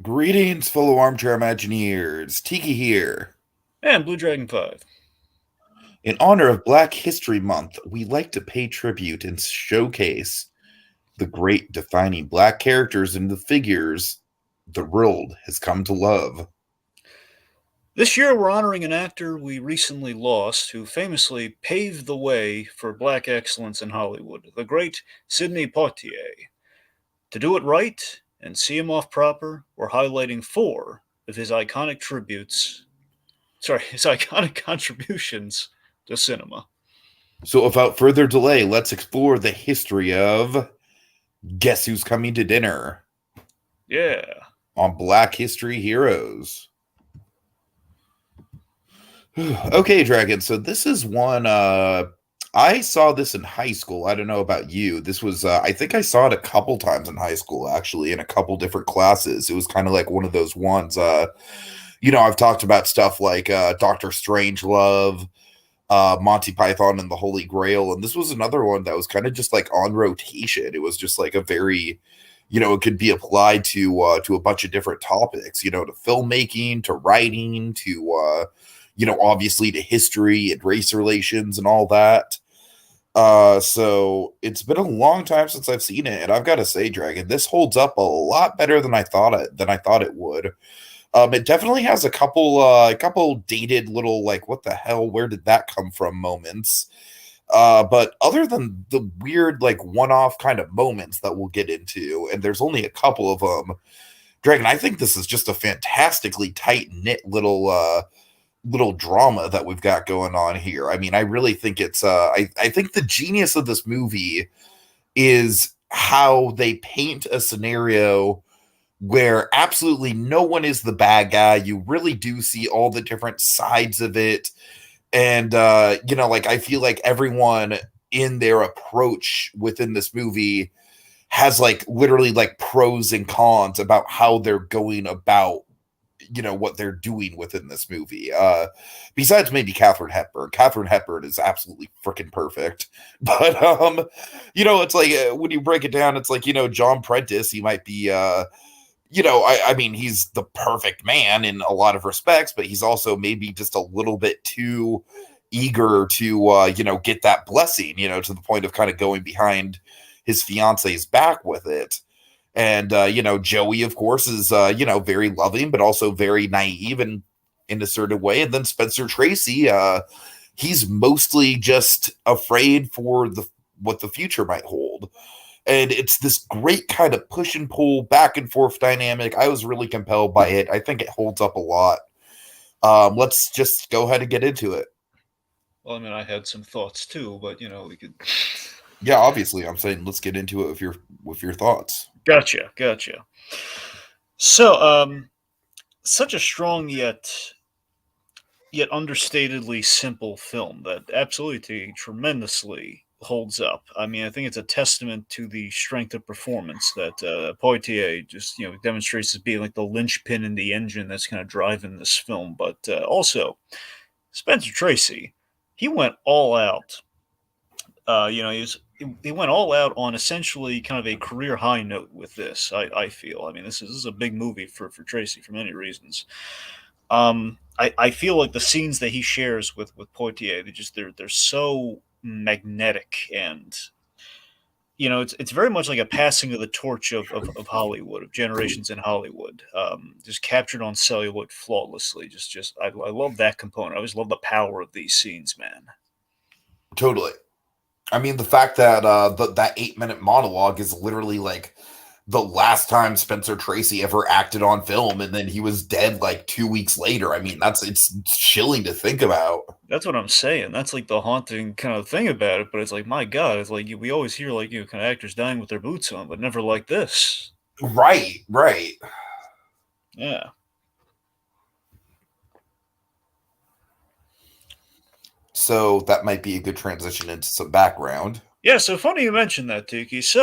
Greetings, fellow armchair Imagineers. Tiki here. And Blue Dragon 5. In honor of Black History Month, we like to pay tribute and showcase the great defining Black characters and the figures the world has come to love. This year we're honoring an actor we recently lost who famously paved the way for Black excellence in Hollywood, the great Sydney Poitier. To do it right and see him off proper, we're highlighting four of his iconic his iconic contributions to cinema. So, without further delay, let's explore the history of Guess Who's Coming to Dinner Yeah. on Black History Heroes. Okay, Dragon. So this is one I saw this in high school. I don't know about you. This was I think I saw it a couple times in high school actually in a couple different classes. It was kind of like one of those ones I've talked about stuff like Doctor Strangelove, Monty Python and the Holy Grail, and this was another one that was kind of just like on rotation. It was just like a very it could be applied to a bunch of different topics, to filmmaking, to writing, to obviously to history and race relations and all that. So it's been a long time since I've seen it, and I've got to say, Dragon, this holds up a lot better than I thought it would. It definitely has a couple dated little like what the hell, where did that come from moments. But other than the weird like one-off kind of moments that we'll get into, and there's only a couple of them, Dragon, I think this is just a fantastically tight knit little drama that we've got going on here. I mean, I really think it's I think the genius of this movie is how they paint a scenario where absolutely no one is the bad guy. You really do see all the different sides of it. And like I feel like everyone in their approach within this movie has like literally like pros and cons about how they're going about what they're doing within this movie, besides maybe Catherine Hepburn is absolutely freaking perfect. But it's like when you break it down, it's like John Prentice, he might be I mean he's the perfect man in a lot of respects, but he's also maybe just a little bit too eager to get that blessing, to the point of kind of going behind his fiance's back with it. And Joey, of course, is very loving, but also very naive and in a certain way. And then Spencer Tracy, he's mostly just afraid for what the future might hold. And it's this great kind of push and pull, back and forth dynamic. I was really compelled by it. I think it holds up a lot. Let's just go ahead and get into it. Well, I mean, I had some thoughts too, but we could. Yeah, obviously, I'm saying let's get into it with your thoughts. Gotcha. So, such a strong yet understatedly simple film that absolutely tremendously holds up. I mean, I think it's a testament to the strength of performance that Poitier just demonstrates as being like the linchpin in the engine that's kind of driving this film. But also, Spencer Tracy, he went all out. He went all out on essentially kind of a career high note with this. I feel. I mean, this is a big movie for Tracy for many reasons. I feel like the scenes that he shares with Poitier, they're so magnetic, and it's very much like a passing of the torch of Hollywood, of generations in Hollywood, just captured on celluloid flawlessly. I love that component. I always love the power of these scenes, man. Totally. I mean, the fact that that 8-minute monologue is literally like the last time Spencer Tracy ever acted on film, and then he was dead like 2 weeks later. I mean, it's chilling to think about. That's what I'm saying. That's like the haunting kind of thing about it. But it's like, my God, it's like we always hear like kind of actors dying with their boots on, but never like this. Right. Yeah. So that might be a good transition into some background. Yeah, so funny you mentioned that, Tiki. This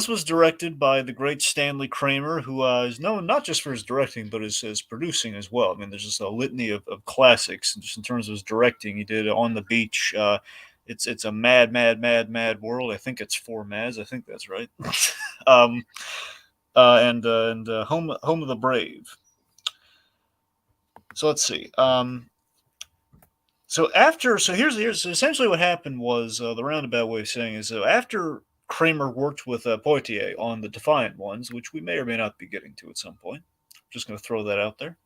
was directed by the great Stanley Kramer, who is known not just for his directing, but his producing as well. I mean, there's just a litany of classics just in terms of his directing. He did On the Beach. It's a mad world. I think it's Four Mads. I think that's right. um, and Home of the Brave. So let's see. Here's so essentially what happened was the roundabout way of saying is so after Kramer worked with Poitier on the Defiant ones, which we may or may not be getting to at some point. Just going to throw that out there.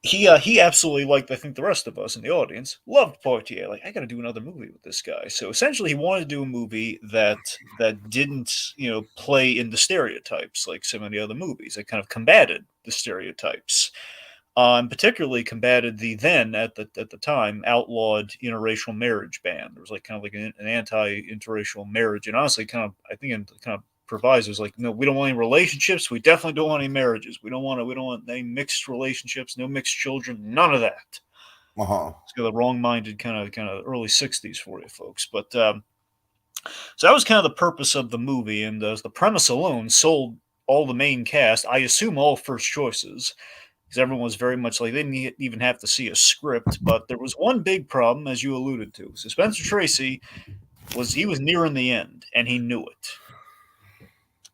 He absolutely, like I think the rest of us in the audience, loved Poitier. Like, I got to do another movie with this guy. So essentially, he wanted to do a movie that didn't play into stereotypes like so many other movies. That kind of combated the stereotypes. And particularly combated the then at the time outlawed interracial marriage ban. There was like kind of like an anti-interracial marriage, and honestly, I think in kind of provisos like, no, we don't want any relationships. We definitely don't want any marriages. We don't want any mixed relationships. No mixed children. None of that. It's got the wrong-minded kind of early '60s for you folks. But so that was kind of the purpose of the movie, and the premise alone sold all the main cast. I assume all first choices, because everyone was very much like they didn't even have to see a script. But there was one big problem, as you alluded to. So Spencer Tracy was nearing the end, and he knew it.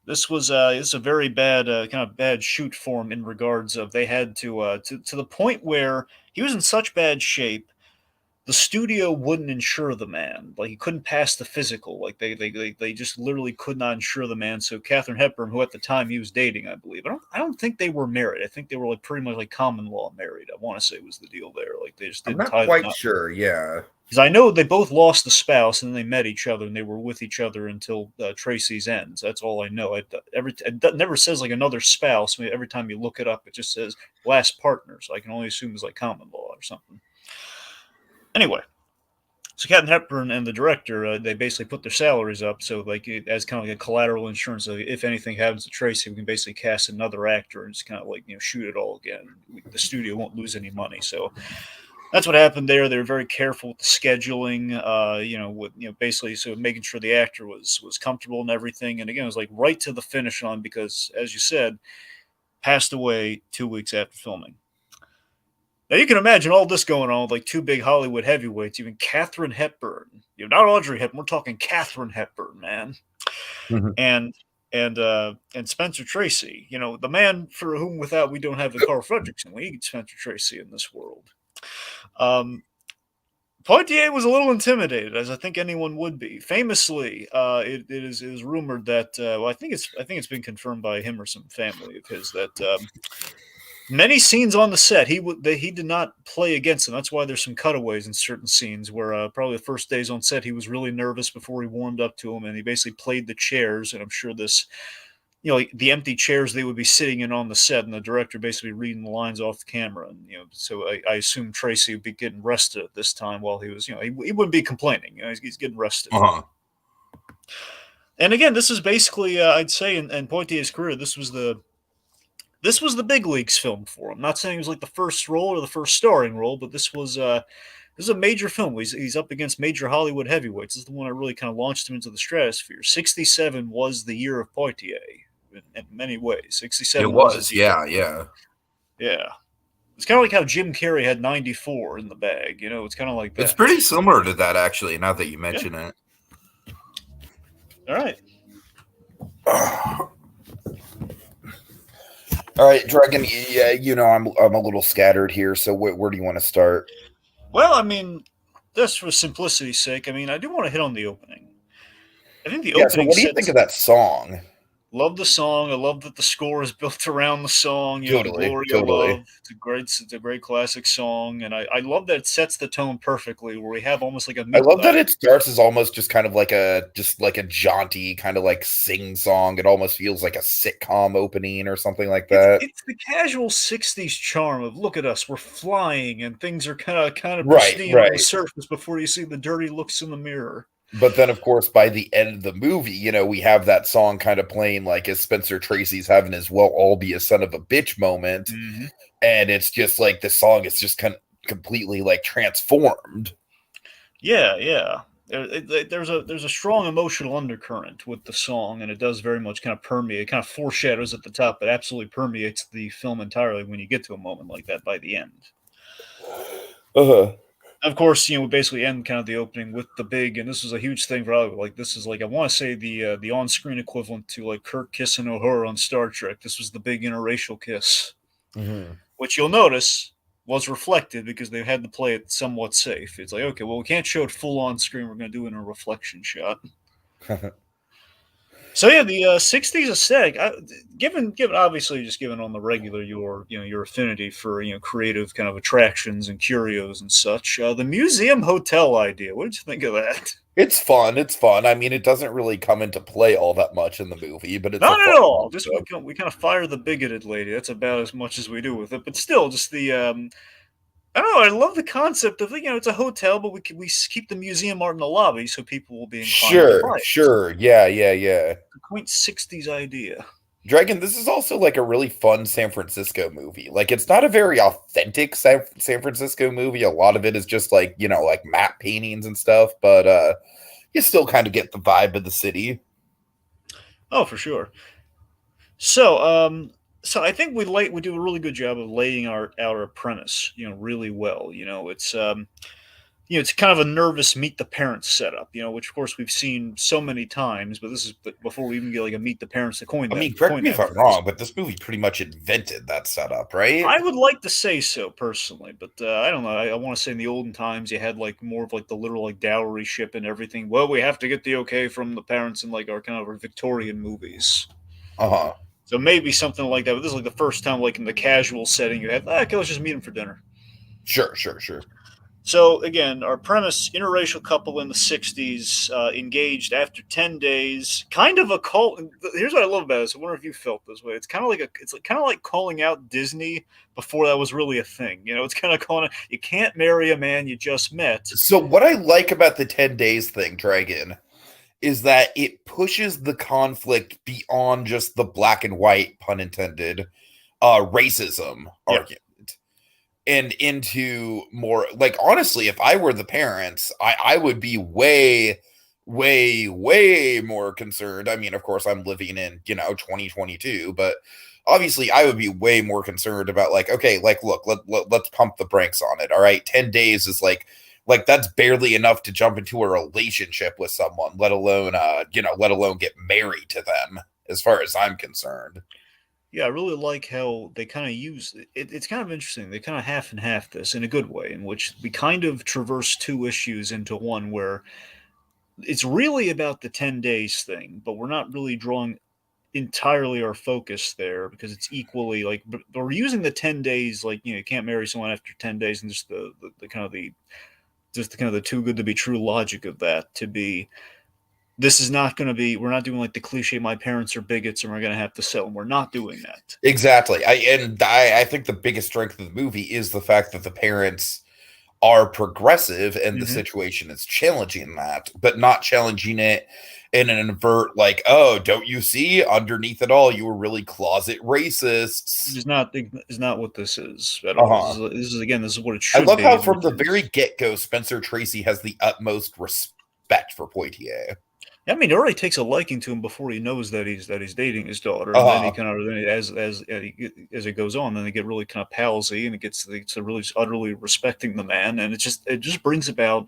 This was it's a very bad kind of bad shoot for him in regards of they had to the point where he was in such bad shape. The studio wouldn't insure the man. Like, he couldn't pass the physical. Like, they just literally could not insure the man. So Katharine Hepburn, who at the time he was dating, I believe, I don't think they were married. I think they were like pretty much like common law married. I want to say was the deal there. Like, they just I'm didn't not tie quite them up. sure. Yeah, because I know they both lost the spouse and then they met each other and they were with each other until Tracy's ends. That's all I know. It never says like another spouse. I mean, every time you look it up, it just says last partner. So I can only assume it's like common law or something. Anyway. So Captain Hepburn and the director, they basically put their salaries up, so like as kind of like a collateral insurance. So if anything happens to Tracy, we can basically cast another actor and just kind of like shoot it all again. The studio won't lose any money. So that's what happened there. They were very careful with the scheduling, with basically so making sure the actor was comfortable and everything. And again, it was like right to the finish line because, as you said, passed away 2 weeks after filming. Now you can imagine all this going on with like two big Hollywood heavyweights, even Katharine Hepburn. Not Audrey Hepburn. We're talking Katharine Hepburn, man. Mm-hmm. And Spencer Tracy. The man for whom without we don't have the Carl Fredricksen. We need Spencer Tracy in this world. Poitier was a little intimidated, as I think anyone would be. Famously, it is rumored that I think it's been confirmed by him or some family of his that. Many scenes on the set, he did not play against them. That's why there's some cutaways in certain scenes where probably the first days on set he was really nervous before he warmed up to them, and he basically played the chairs. And I'm sure this, the empty chairs they would be sitting in on the set, and the director basically reading the lines off the camera. And so I assume Tracy would be getting rested at this time while he was, he wouldn't be complaining. He's getting rested. Uh-huh. And again, this is basically, I'd say, in Poitier's career, this was the big leagues film for him. I'm not saying it was like the first role or the first starring role, but this was a major film. He's up against major Hollywood heavyweights. This is the one that really kind of launched him into the stratosphere. 1967 was the year of Poitier in many ways. 1967 it was yeah. It's kind of like how Jim Carrey had 1994 in the bag. It's kind of like that. It's pretty similar to that, actually, now that you mention it. All right. All right, Dragon. Yeah, I'm a little scattered here. So where do you want to start? Well, I mean, just for simplicity's sake, I mean, I do want to hit on the opening. I think the opening. So what do you think of that song? Love the song. I love that the score is built around the song. Totally, the Glory of Love. It's a great classic song, and I love that it sets the tone perfectly. Where we have almost like a. I love that it starts as almost just kind of like a jaunty kind of like sing song. It almost feels like a sitcom opening or something like that. It's the casual '60s charm of look at us, we're flying, and things are kind of right on the surface before you see the dirty looks in the mirror. But then, of course, by the end of the movie, we have that song kind of playing like as Spencer Tracy's having his "Well, I'll be a son of a bitch" moment, and it's just like the song is just kind of completely like transformed. Yeah. There's a strong emotional undercurrent with the song, and it does very much kind of permeate. It kind of foreshadows at the top, but absolutely permeates the film entirely when you get to a moment like that by the end. Of course, we basically end kind of the opening with the big, and this was a huge thing for Hollywood. Like this is like I want to say the on-screen equivalent to like Kirk kissing Uhura on Star Trek. This was the big interracial kiss, Mhm. which you'll notice was reflected because they had to play it somewhat safe. It's like, okay, well, we can't show it full on screen. We're going to do it in a reflection shot. So yeah, the '60s aesthetic. Given obviously just given on the regular your affinity for creative kind of attractions and curios and such. The museum hotel idea. What did you think of that? It's fun. It's fun. I mean, it doesn't really come into play all that much in the movie, but it's a Not fun at all. Just concept. we kind of fire the bigoted lady. That's about as much as we do with it. But still, just the I don't know. I love the concept of it's a hotel, but we keep the museum art in the lobby so people will be inclined to Sure, buy it. sure. Yeah, yeah, yeah. The quaint '60s idea. Dragon, this is also like a really fun San Francisco movie. Like, it's not a very authentic San Francisco movie. A lot of it is just like, like map paintings and stuff, but you still kind of get the vibe of the city. Oh, for sure. So I think we do a really good job of laying our premise, really well. It's kind of a nervous meet the parents setup, which of course we've seen so many times. But this is before we even get like a meet the parents to I mean, correct coin me if that I'm phrase. wrong, but this movie pretty much invented that setup, right? I would like to say so personally, but I don't know. I want to say in the olden times you had like more of like the literal like dowry ship and everything. Well, we have to get the okay from the parents in like our kind of our Victorian movies. Uh-huh. So maybe something like that. But this is like the first time, like in the casual setting, you had okay, let's just meet them for dinner. Sure, sure, sure. So again, our premise: interracial couple in the '60s engaged after 10 days. Kind of a cult. Here's what I love about this. I wonder if you felt this way. It's kind of like kind of like calling out Disney before that was really a thing. It's kind of calling it. You can't marry a man you just met. So what I like about the 10 days thing, Dragon, is that it pushes the conflict beyond just the black and white, pun intended, racism Yeah. argument and into more like honestly, if I were the parents, I would be way, way, way more concerned. I mean, of course, I'm living in 2022, but obviously I would be way more concerned about like, okay, like look, let's pump the brakes on it. All right, 10 days is like that's barely enough to jump into a relationship with someone, let alone let alone get married to them, as far as I'm concerned. Yeah, I really like how they kind of use it. It's kind of interesting. They kind of half and half this in a good way, in which we kind of traverse two issues into one where it's really about the 10 days thing, but we're not really drawing entirely our focus there because it's equally like but we're using the 10 days like you can't marry someone after 10 days and just the kind of the just the kind of the too good to be true logic of that to be this is not going to be we're not doing like the cliche my parents are bigots and we're going to have to sell them. We're not doing that. Exactly. I think the biggest strength of the movie is the fact that the parents are progressive and the Mm-hmm. situation is challenging that, but not challenging it in an invert like, oh, don't you see underneath it all, you were really closet racists. Is not what this is at all. Uh-huh. This is what it I should love be, how from which the very is get-go, Spencer Tracy has the utmost respect for Poitier. I mean, it already takes a liking to him before he knows that he's dating his daughter, and then he Uh-huh. kind of then as it goes on, then they get really kind of palsy, and it gets to really utterly respecting the man, and it just brings about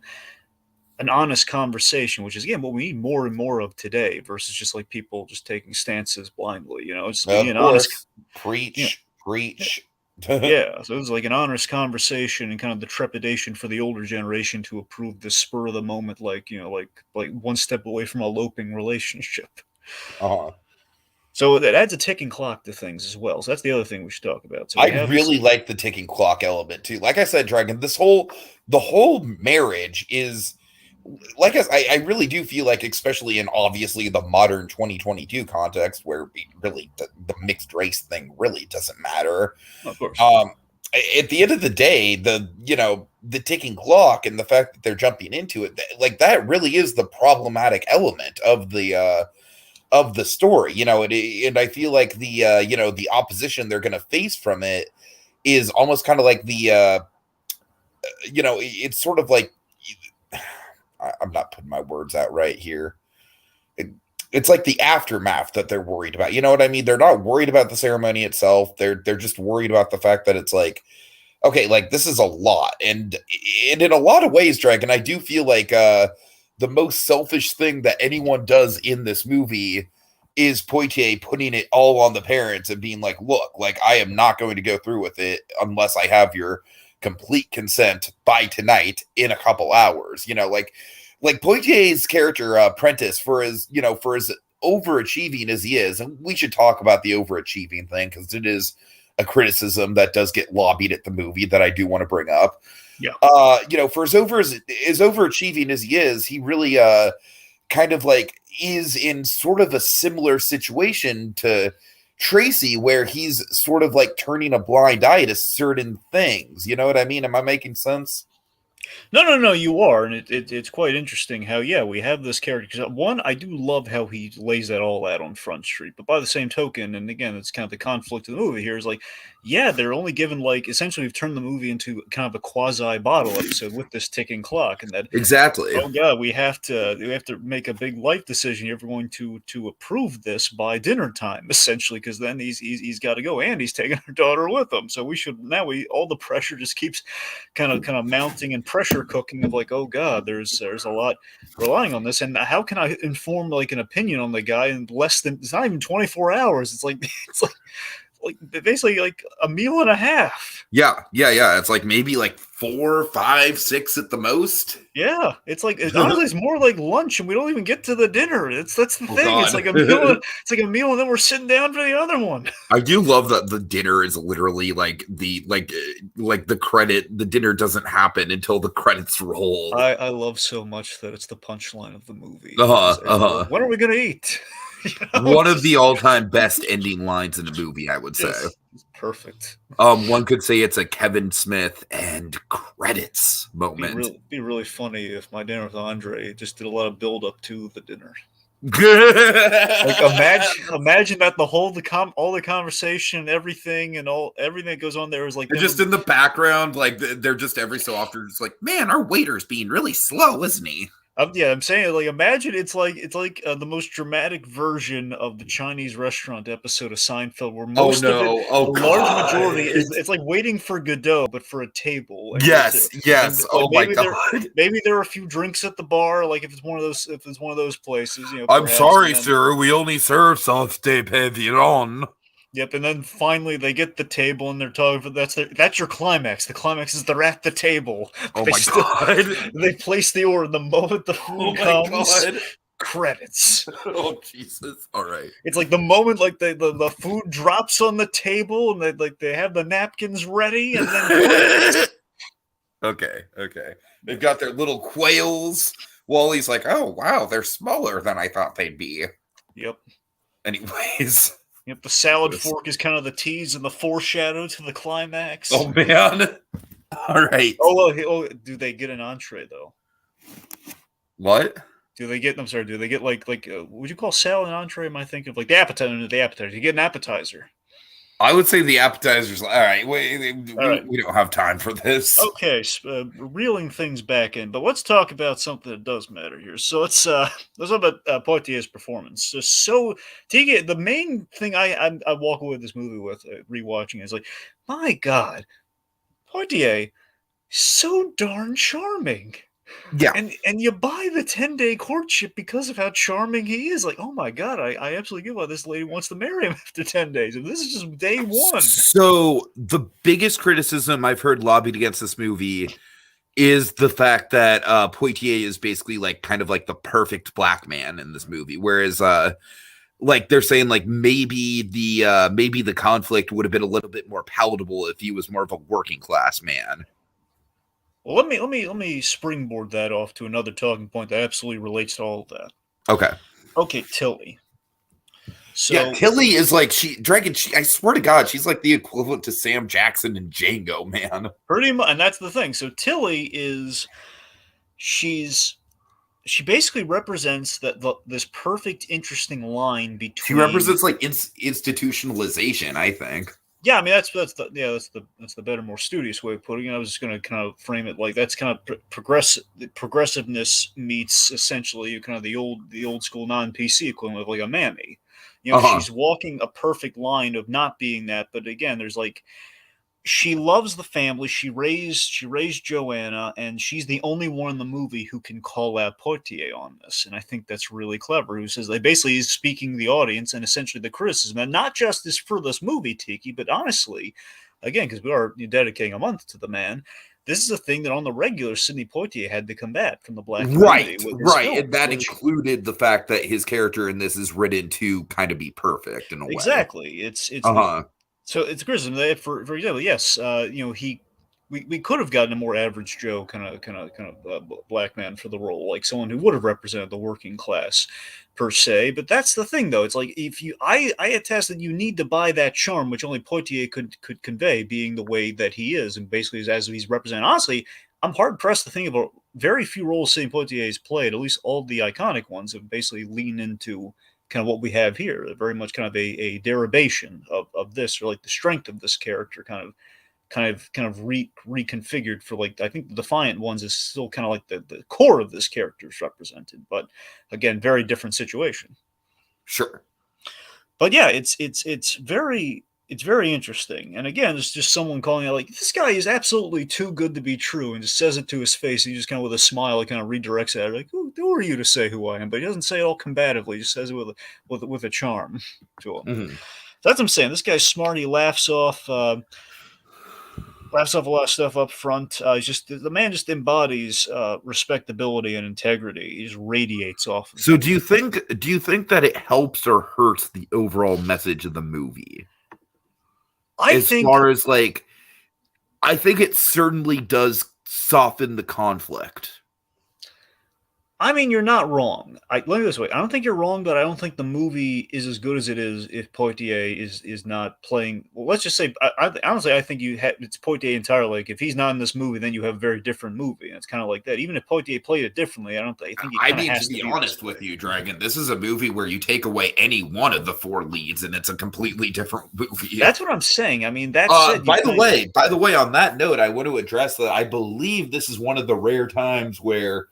an honest conversation, which is again what we need more and more of today, versus just like people just taking stances blindly. It's like Of an honest, course. you know, Preach, preach. yeah. So it's like an honest conversation and kind of the trepidation for the older generation to approve this spur of the moment, like like one step away from a loping relationship. Uh-huh. So that adds a ticking clock to things as well. So that's the other thing we should talk about. So I we have this. really like the ticking clock element too. Like I said, Dragon, the whole marriage is like I really do feel like, especially in obviously the modern 2022 context where really the mixed race thing really doesn't matter. Oh, of course. Um, at the end of the day, the ticking clock and the fact that they're jumping into it, like that really is the problematic element of the story, and I feel like the opposition they're going to face from it is almost kind of like it's sort of like I'm not putting my words out right here. It's like the aftermath that they're worried about. You know what I mean? They're not worried about the ceremony itself. They're just worried about the fact that it's like, okay, like this is a lot, and in a lot of ways, Dragon, I do feel like the most selfish thing that anyone does in this movie is Poitier putting it all on the parents and being like, look, like I am not going to go through with it unless I have your complete consent by tonight in a couple hours. Like Poitier's character, Prentice, for his, for as overachieving as he is, and we should talk about the overachieving thing because it is a criticism that does get lobbied at the movie that I do want to bring up. Yeah. For as overachieving as he is, he really kind of like is in sort of a similar situation to Tracy, where he's sort of like turning a blind eye to certain things. You know what I mean? Am I making sense? No, you are, and it's quite interesting how, yeah, we have this character. Because one, I do love how he lays that all out on Front Street, but by the same token, and again, it's kind of the conflict of the movie here, is like, yeah, they're only given, like, essentially we've turned the movie into kind of a quasi-bottle episode with this ticking clock, and that, Exactly. oh god, we have to make a big life decision. You're going to approve this by dinner time, essentially, because then he's got to go, and he's taking our daughter with him. So we all the pressure just keeps kind of mounting and pressure cooking of like, oh god, there's a lot relying on this, and how can I inform like an opinion on the guy in less than, it's not even 24 hours. It's like basically like a meal and a half. Yeah. It's like maybe like 4, 5, 6 at the most. Yeah, it's like honestly, it's more like lunch, and we don't even get to the dinner. That's the thing. God. It's like a meal. It's like a meal, and then we're sitting down for the other one. I do love that the dinner is literally like the credit. The dinner doesn't happen until the credits roll. I love so much that it's the punchline of the movie. When are we gonna eat? One of the all-time best ending lines in a movie, I would say. It's perfect. One could say it's a Kevin Smith and credits moment. Be really funny if My Dinner with Andre just did a lot of build up to the dinner. Like imagine that all the conversation, everything, and everything that goes on there is like they're just in the background, like they're just every so often just like, man, our waiter's being really slow, isn't he? Yeah, I'm saying, like, imagine it's like the most dramatic version of the Chinese restaurant episode of Seinfeld, where most of it, large majority, it's like Waiting for Godot, but for a table. Like, yes. Oh my god. Maybe there are a few drinks at the bar, like if it's one of those places. I'm sorry, sir. We only serve Santé Pavillon. Yep, and then finally they get the table and they're talking for that's your climax. The climax is they're at the table. Oh my god! They place the order the moment the food comes. God. Credits. Oh Jesus! All right. It's like the moment like the food drops on the table and they have the napkins ready and then. Okay. They've got their little quails. Wally's like, oh wow, they're smaller than I thought they'd be. Yep. Anyways. Yep, the salad fork is kind of the tease and the foreshadow to the climax. Oh man! All right. Oh, do they get an entree though? What? Do they get? I'm sorry. Do they get like would you call salad an entree? Am I thinking of like the appetizer? The appetizer. You get an appetizer. I would say the appetizers. All right, we don't have time for this. Okay, reeling things back in, but let's talk about something that does matter here. So let's talk about Poitier's performance. So Tiki, the main thing I walk away with this movie with rewatching is like, my God, Poitier, so darn charming. Yeah, and you buy the 10-day courtship because of how charming he is. Like, oh my god, I absolutely get why this lady wants to marry him after 10 days. And this is just day one. So the biggest criticism I've heard lobbied against this movie is the fact that Poitier is basically like kind of like the perfect black man in this movie, whereas like they're saying like maybe the conflict would have been a little bit more palatable if he was more of a working class man. Well, let me springboard that off to another talking point that absolutely relates to all of that. Okay, Tilly. So yeah, Tilly is like I swear to God, she's like the equivalent to Sam Jackson and Django, man. Pretty much, and that's the thing. So Tilly she basically represents this perfect, interesting line between. She represents like institutionalization, I think. Yeah, I mean that's the better, more studious way of putting it. I was just going to kind of frame it like that's kind of progressiveness meets essentially kind of the old school non-PC equivalent of like a mammy. She's walking a perfect line of not being that, but again, there's like she loves the family. She raised Joanna, and she's the only one in the movie who can call out Poitier on this. And I think that's really clever. Who says they basically is speaking the audience and essentially the criticism, and not just this for this movie, Tiki, but honestly, again, because we are dedicating a month to the man. This is a thing that on the regular Sydney Poitier had to combat from the black community. Right, and that included the fact that his character in this is written to kind of be perfect in a way. Exactly. It's So it's criticism that, for example, yes, we could have gotten a more average Joe black man for the role, like someone who would have represented the working class per se. But that's the thing, though. It's like if I attest that you need to buy that charm, which only Poitier could convey, being the way that he is, and basically as he's represented. Honestly, I'm hard pressed to think about very few roles Sidney Poitier has played. At least all the iconic ones have basically leaned into kind of what we have here, very much kind of a derivation of this, or like the strength of this character kind of reconfigured for, like, I think the Defiant ones is still kind of like the core of this character is represented, but again, very different situation. Sure. But yeah, it's very interesting. And again, it's just someone calling out like, this guy is absolutely too good to be true, and just says it to his face. He just kind of with a smile, he kind of redirects it, like, who are you to say who I am? But he doesn't say it all combatively. He just says it with a charm to him. Mm-hmm. So that's what I'm saying. This guy's smart. He laughs off a lot of stuff up front. The man just embodies respectability and integrity. He just radiates off of So do you think that it helps or hurts the overall message of the movie? I think it certainly does soften the conflict. I mean, you're not wrong. Let me this way. I don't think you're wrong, but I don't think the movie is as good as it is if Poitier is not playing. Well, let's just say, honestly, I think it's Poitier entirely. Like, if he's not in this movie, then you have a very different movie. And it's kind of like that. Even if Poitier played it differently, I think he kind of has to be honest with you, Dragon, this is a movie where you take away any one of the four leads, and it's a completely different movie. That's what I'm saying. I mean, that's by the way, on that note, I want to address that. I believe this is one of the rare times where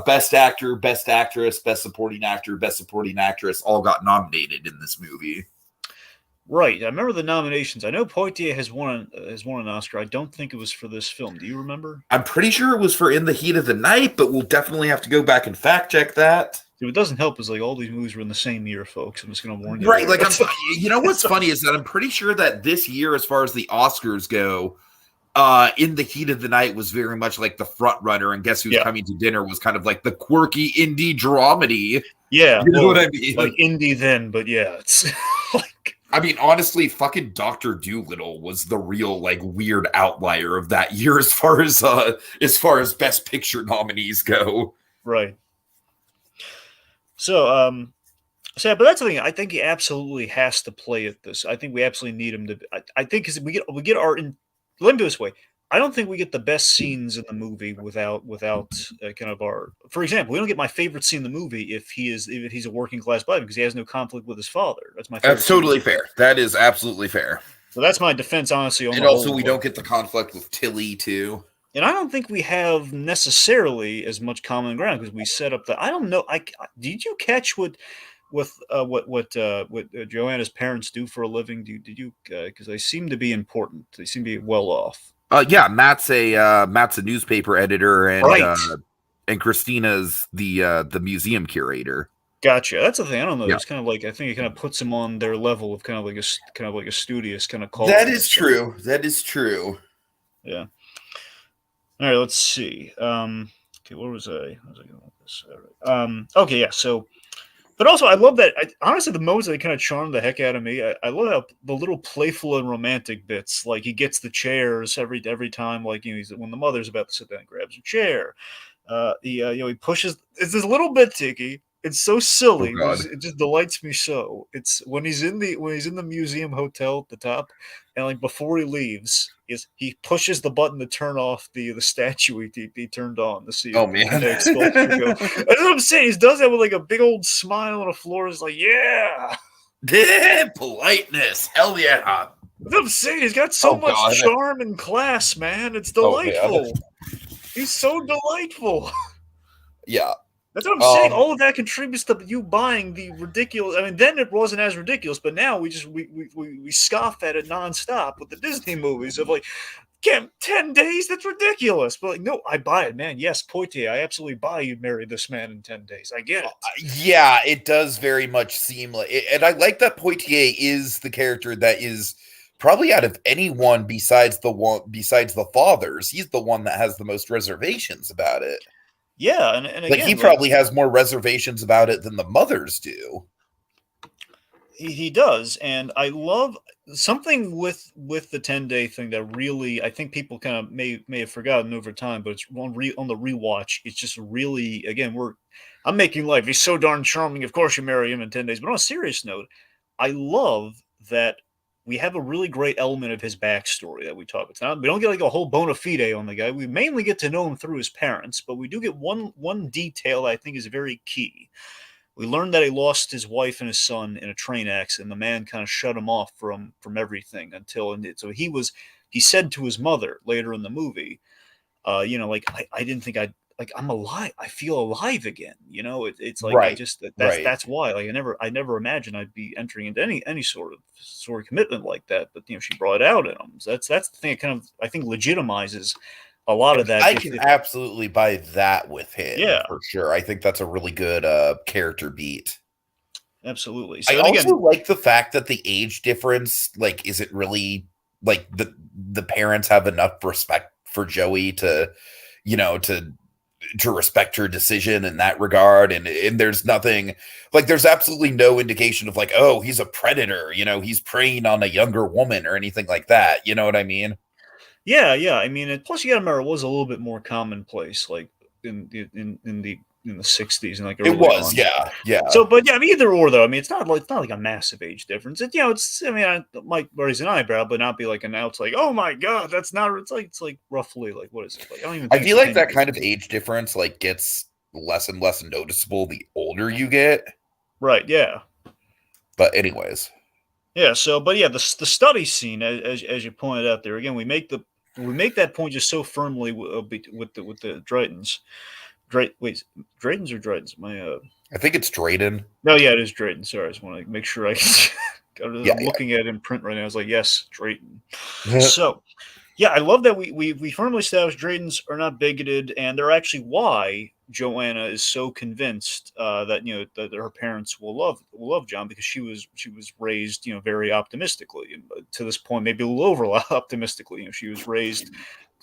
Best Actor, Best Actress, Best Supporting Actor, Best Supporting Actress all got nominated in this movie. Right. I remember the nominations. I know Poitier has won an Oscar. I don't think it was for this film. Do you remember? I'm pretty sure it was for In the Heat of the Night, but we'll definitely have to go back and fact check that. It doesn't help is like all these movies were in the same year, folks. I'm just going to warn you. Right. Like, you know what's funny is that I'm pretty sure that this year, as far as the Oscars go, In the Heat of the Night was very much like the front runner, and Guess Who's Coming to Dinner was kind of like the quirky indie dramedy. Yeah, you know what I mean? Like indie then, but yeah, it's like, I mean, honestly, fucking Dr. Dolittle was the real like weird outlier of that year as far as Best Picture nominees go. Right. So, but that's the thing. I think he absolutely has to play at this. I think we absolutely need him to. I think because we get our. Let me do it this way. I don't think we get the best scenes in the movie without kind of our. For example, we don't get my favorite scene in the movie if he's a working class black man because he has no conflict with his father. That's my favorite. That's totally fair. That is absolutely fair. So that's my defense, honestly. And also, we don't get the conflict with Tilly too. And I don't think we have necessarily as much common ground because we set up the. I don't know. Did you catch what Joanna's parents do for a living? Did you? Because they seem to be important. They seem to be well off. Yeah, Matt's a newspaper editor, and right. And Christina's the museum curator. Gotcha. That's the thing. I don't know. Yeah. It's kind of like I think it kind of puts them on their level of kind of like a studious kind of call. That is true. That is true. Yeah. All right. Let's see. Okay, where was I? How was I going with this? All right. Okay. Yeah. So. But also, I love that. Honestly, the moments that kind of charm the heck out of me. I love how the little playful and romantic bits, like he gets the chairs every time. Like when the mother's about to sit down, and grabs a chair. He pushes. It's this little bit, Tiki. It's so silly. Oh, it just delights me so. It's when he's in the museum hotel at the top, and like before he leaves, he pushes the button to turn off the statue he turned on to see. Oh man, that's what I'm saying. He does that with like a big old smile on the floor. It's like yeah, politeness. Hell yeah. That's what I'm saying. He's got so much charm and class, man. It's delightful. He's so delightful. Yeah. That's what I'm saying. Um, All of that contributes to you buying the ridiculous. I mean, then it wasn't as ridiculous, but now we scoff at it nonstop with the Disney movies of like, can't 10 days? That's ridiculous. But like, no, I buy it, man. Yes, Poitier, I absolutely buy you marry this man in 10 days. I get it. yeah, it does very much seem like, and I like that Poitier is the character that is probably out of anyone besides the fathers, he's the one that has the most reservations about it. Yeah, and Like he again, like probably has more reservations about it than the mothers do. he does, and I love something with the 10 day thing that really I think people kind of may have forgotten over time, but it's on the rewatch. It's just really again I'm making life. He's so darn charming. Of course, you marry him in 10 days. But on a serious note, I love that we have a really great element of his backstory that we talk about. Now, we don't get like a whole bona fide on the guy. We mainly get to know him through his parents, but we do get one detail that I think is very key. We learned that he lost his wife and his son in a train accident. The man kind of shut him off from everything until and so he said to his mother later in the movie, like I didn't think I'd like I'm alive. I feel alive again. It's like I Right, just right. that's why like I never imagined I'd be entering into any sort of commitment like that. But she brought it out in him. So that's the thing that kind of I think legitimizes a lot of And that. I If can absolutely buy that with him yeah, for sure. I think that's a really good character beat. absolutely. I So and also again, like the fact that the age difference, like, is it really like the parents have enough respect for Joey to, you know, to respect her decision in that regard, and there's nothing like there's absolutely no indication of like, oh, he's a predator, he's preying on a younger woman or anything like that. You know what I mean? yeah. I mean, and plus you got to remember it was a little bit more commonplace, like in the '60s and like It early was, on. yeah, yeah. So, but yeah, I mean, either or though. I mean, it's not like a massive age difference. It's I mean, it might raise an eyebrow, but not be like an out. It's like, oh my god, that's not. It's like roughly like what is it like? I don't even I think it's feel like 10 that years. kind of age difference like gets less and less noticeable the older you get. Right? Yeah. But anyways, Yeah. So, but yeah, the study scene, as you pointed out there, again, we make that point just so firmly with the Draytons. Wait, Draytons or Draytons? I think it's Drayden. No, yeah, it is Drayton. Sorry, I just want to make sure I. Yeah, I'm looking at it in print right now. I was like, yes, Drayton. yeah. So, yeah, I love that we firmly established Draytons are not bigoted, and they're actually why Joanna is so convinced that that her parents will love John because she was raised very optimistically, and to this point maybe a little over optimistically. She was raised.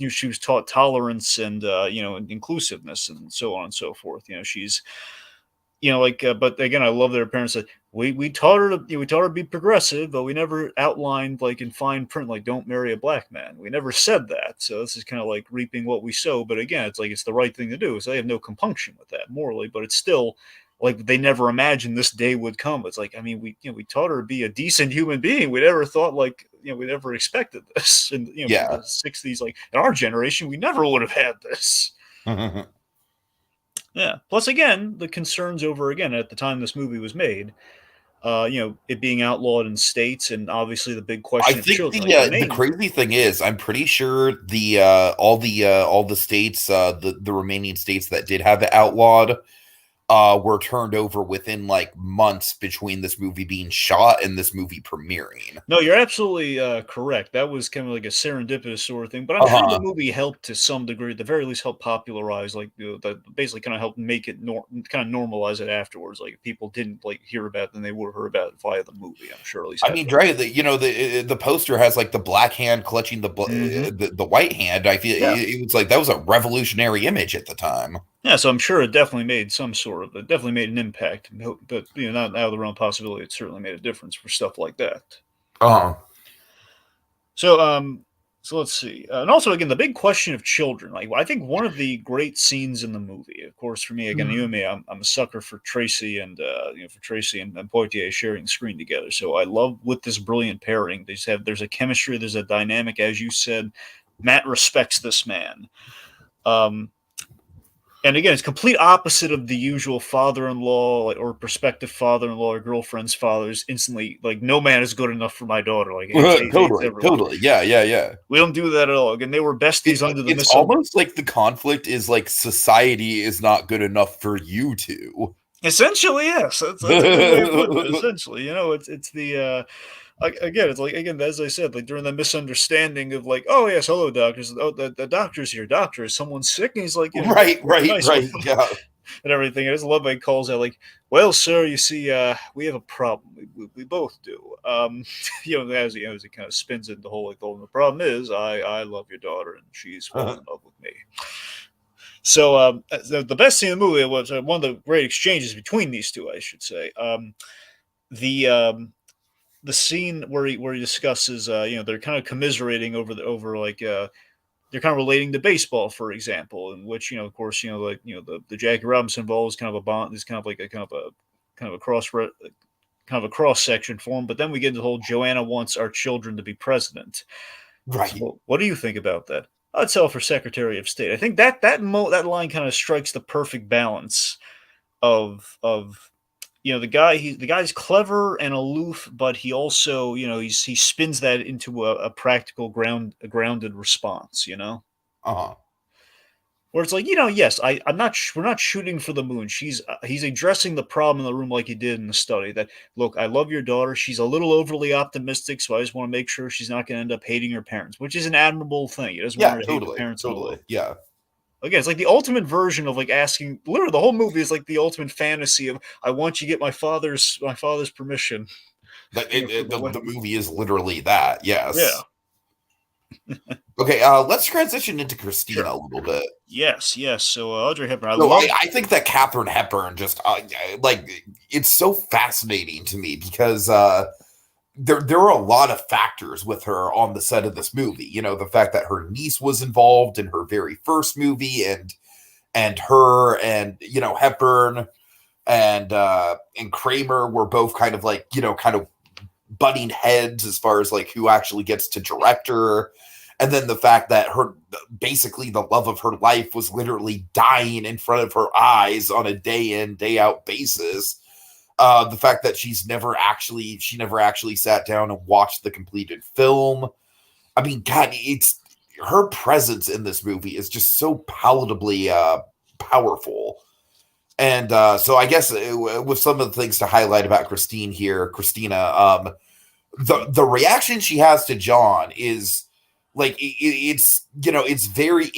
She was taught tolerance and and inclusiveness and so on and so forth. She's but again, I love that her parents said we taught her to be progressive, but we never outlined like in fine print like don't marry a black man. We never said that. So this is kind of like reaping what we sow. But again, it's like it's the right thing to do. So they have no compunction with that morally, but it's still like they never imagined this day would come. It's like I mean we taught her to be a decent human being. We never thought like we never expected this. And for Yeah. the '60s, like in our generation, we never would have had this. Yeah. Plus, again, the concerns over again at the time this movie was made, it being outlawed in states, and obviously the big I question of think children. Like the the main, crazy thing is, I'm pretty sure the all the states, the remaining states that did have it outlawed, were turned over within like months between this movie being shot and this movie premiering. no, you're absolutely correct. That was kind of like a serendipitous sort of thing, but I'm sure the Uh-huh. movie helped to some degree, at the very least, help popularize, like that basically kind of helped make it kind of normalize it afterwards. Like if people didn't like hear about it, then they would have heard about it via the movie. I'm sure at least I half mean, the Dre, the poster has like the black hand clutching hmm the white hand. I feel Yeah. it was like that was a revolutionary image at the time. Yeah, so I'm sure it definitely made it definitely made an impact. But not out of the realm of possibility, it certainly made a difference for stuff like that. Uh-huh. So so let's see, and also again the big question of children. Like I think one of the great scenes in the movie, of course, for me again, you and me, I'm a sucker for Tracy and for Tracy and Poitier sharing the screen together. So I love with this brilliant pairing. There's a chemistry, there's a dynamic, as you said. Matt respects this man. Um, And again, it's complete opposite of the usual father-in-law or prospective father-in-law or girlfriend's fathers instantly like, no man is good enough for my daughter. Like hates Totally, everyone. totally. Yeah, yeah, yeah. We don't do that at all. Again, they were besties under the It's misunderstanding. almost like the conflict is like society is not good enough for you two. Essentially, yes. That's a good way of putting it. Essentially, it's the again, it's like, again, as I said, like during the misunderstanding of like, oh yes, hello doctors, oh the doctor's here, doctor, is someone sick? And he's like, Right, right, nice one, right. Yeah. and everything. I just love how he calls out like, well, sir, you see, we have a problem. We both do. As he kind of spins it the whole like, the problem is, I love your daughter and she's fallen in love with me. So the best scene in the movie was one of the great exchanges between these two, I should say. The the scene where he discusses, they're kind of commiserating over like they're kind of relating to baseball, for example, in which of course like the Jackie Robinson ball is kind of a bond, is kind of like a kind of a cross section for him. But then we get into the whole Joanna wants our children to be president. Right. So what do you think about that? I'd tell for Secretary of State. I think that line kind of strikes the perfect balance of the guy's clever and aloof, but he also he spins that into a practical grounded response. Uh-huh. Where it's like, yes, we're not shooting for the moon. He's addressing the problem in the room like he did in the study. That, look, I love your daughter. She's a little overly optimistic, so I just want to make sure she's not going to end up hating her parents, which is an admirable thing. He doesn't want Yeah, her to hate the totally. parents in a Totally. way. Yeah. Again, it's like the ultimate version of like asking. Literally, the whole movie is like the ultimate fantasy of, I want you to get my father's permission. For the The wedding. movie is literally that. Yeah, Yes. Okay, let's transition into Christina sure. a little bit. Yes, yes. So Audrey Hepburn, I So love. I think that Katharine Hepburn just like it's so fascinating to me because there are a lot of factors with her on the set of this movie. The fact that her niece was involved in her very first movie, and her and Hepburn and Kramer were both kind of like kind of butting heads as far as like who actually gets to direct her. And then the fact that her basically the love of her life was literally dying in front of her eyes on a day in, day out basis. The fact that she never actually sat down and watched the completed film. I mean, God, it's her presence in this movie is just so palatably powerful. And so I guess with some of the things to highlight about Christina, the reaction she has to John is like it's very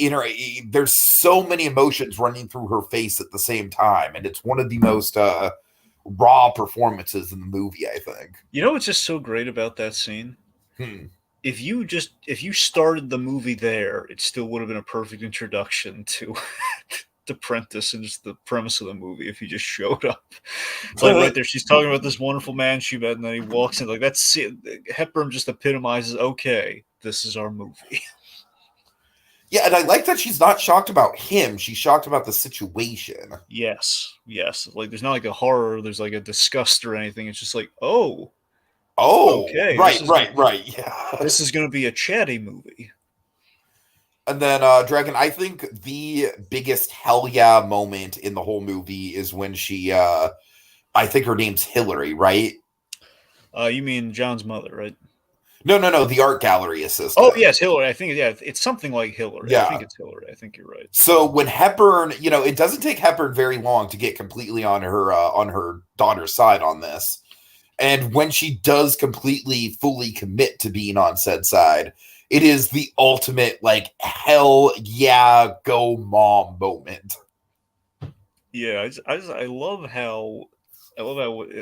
there's so many emotions running through her face at the same time, and it's one of the most raw performances in the movie, I think. What's just so great about that scene? Hmm. If you started the movie there, it still would have been a perfect introduction to to Prentice and just the premise of the movie. If he just showed up, it's like right there, she's talking about this wonderful man she met, and then he walks in. Like, that's it. Hepburn just epitomizes, okay, this is our movie. Yeah, and I like that she's not shocked about him. She's shocked about the situation. Yes, yes. Like, there's not like a horror, there's like a disgust or anything. It's just like, oh, Oh, okay, right, right, right. Yeah. this is going to be a chatty movie. And then, Dragon, I think the biggest hell yeah moment in the whole movie is when she, I think her name's Hillary, right? You mean John's mother, right? No, the art gallery Oh assistant. yes, Hillary. I think, yeah, it's something like Hillary. I think Yeah. it's Hillary. I think you're right. So when Hepburn, it doesn't take Hepburn very long to get completely on her daughter's side on this. And when she does completely, fully commit to being on said side, it is the ultimate, like, hell yeah, go mom moment. Yeah, I love how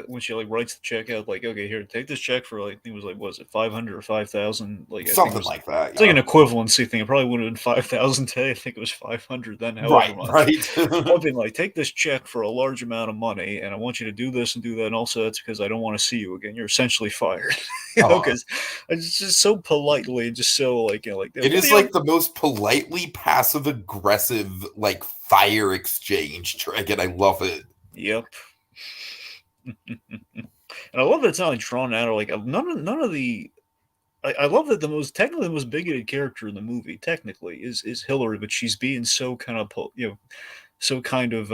when she like writes the check out, like, okay, here, take this check for, like, I think it was like, was it 500 or 5,000? Like, I think Something like that, it's like yeah. an equivalency thing. It probably would have been 5,000 today. I think it was 500 then. However Right, much. right. I've been like, take this check for a large amount of money, and I want you to do this and do that. And also, that's because I don't want to see you again. You're essentially fired. Because it's just so politely and just so like, like, It is like the most politely passive aggressive, like, fire exchange, Dragon. I love it. Yep. And I love that it's not like drawn out or like none of the. I love that technically the most bigoted character in the movie technically is Hillary, but she's being so kind of So kind of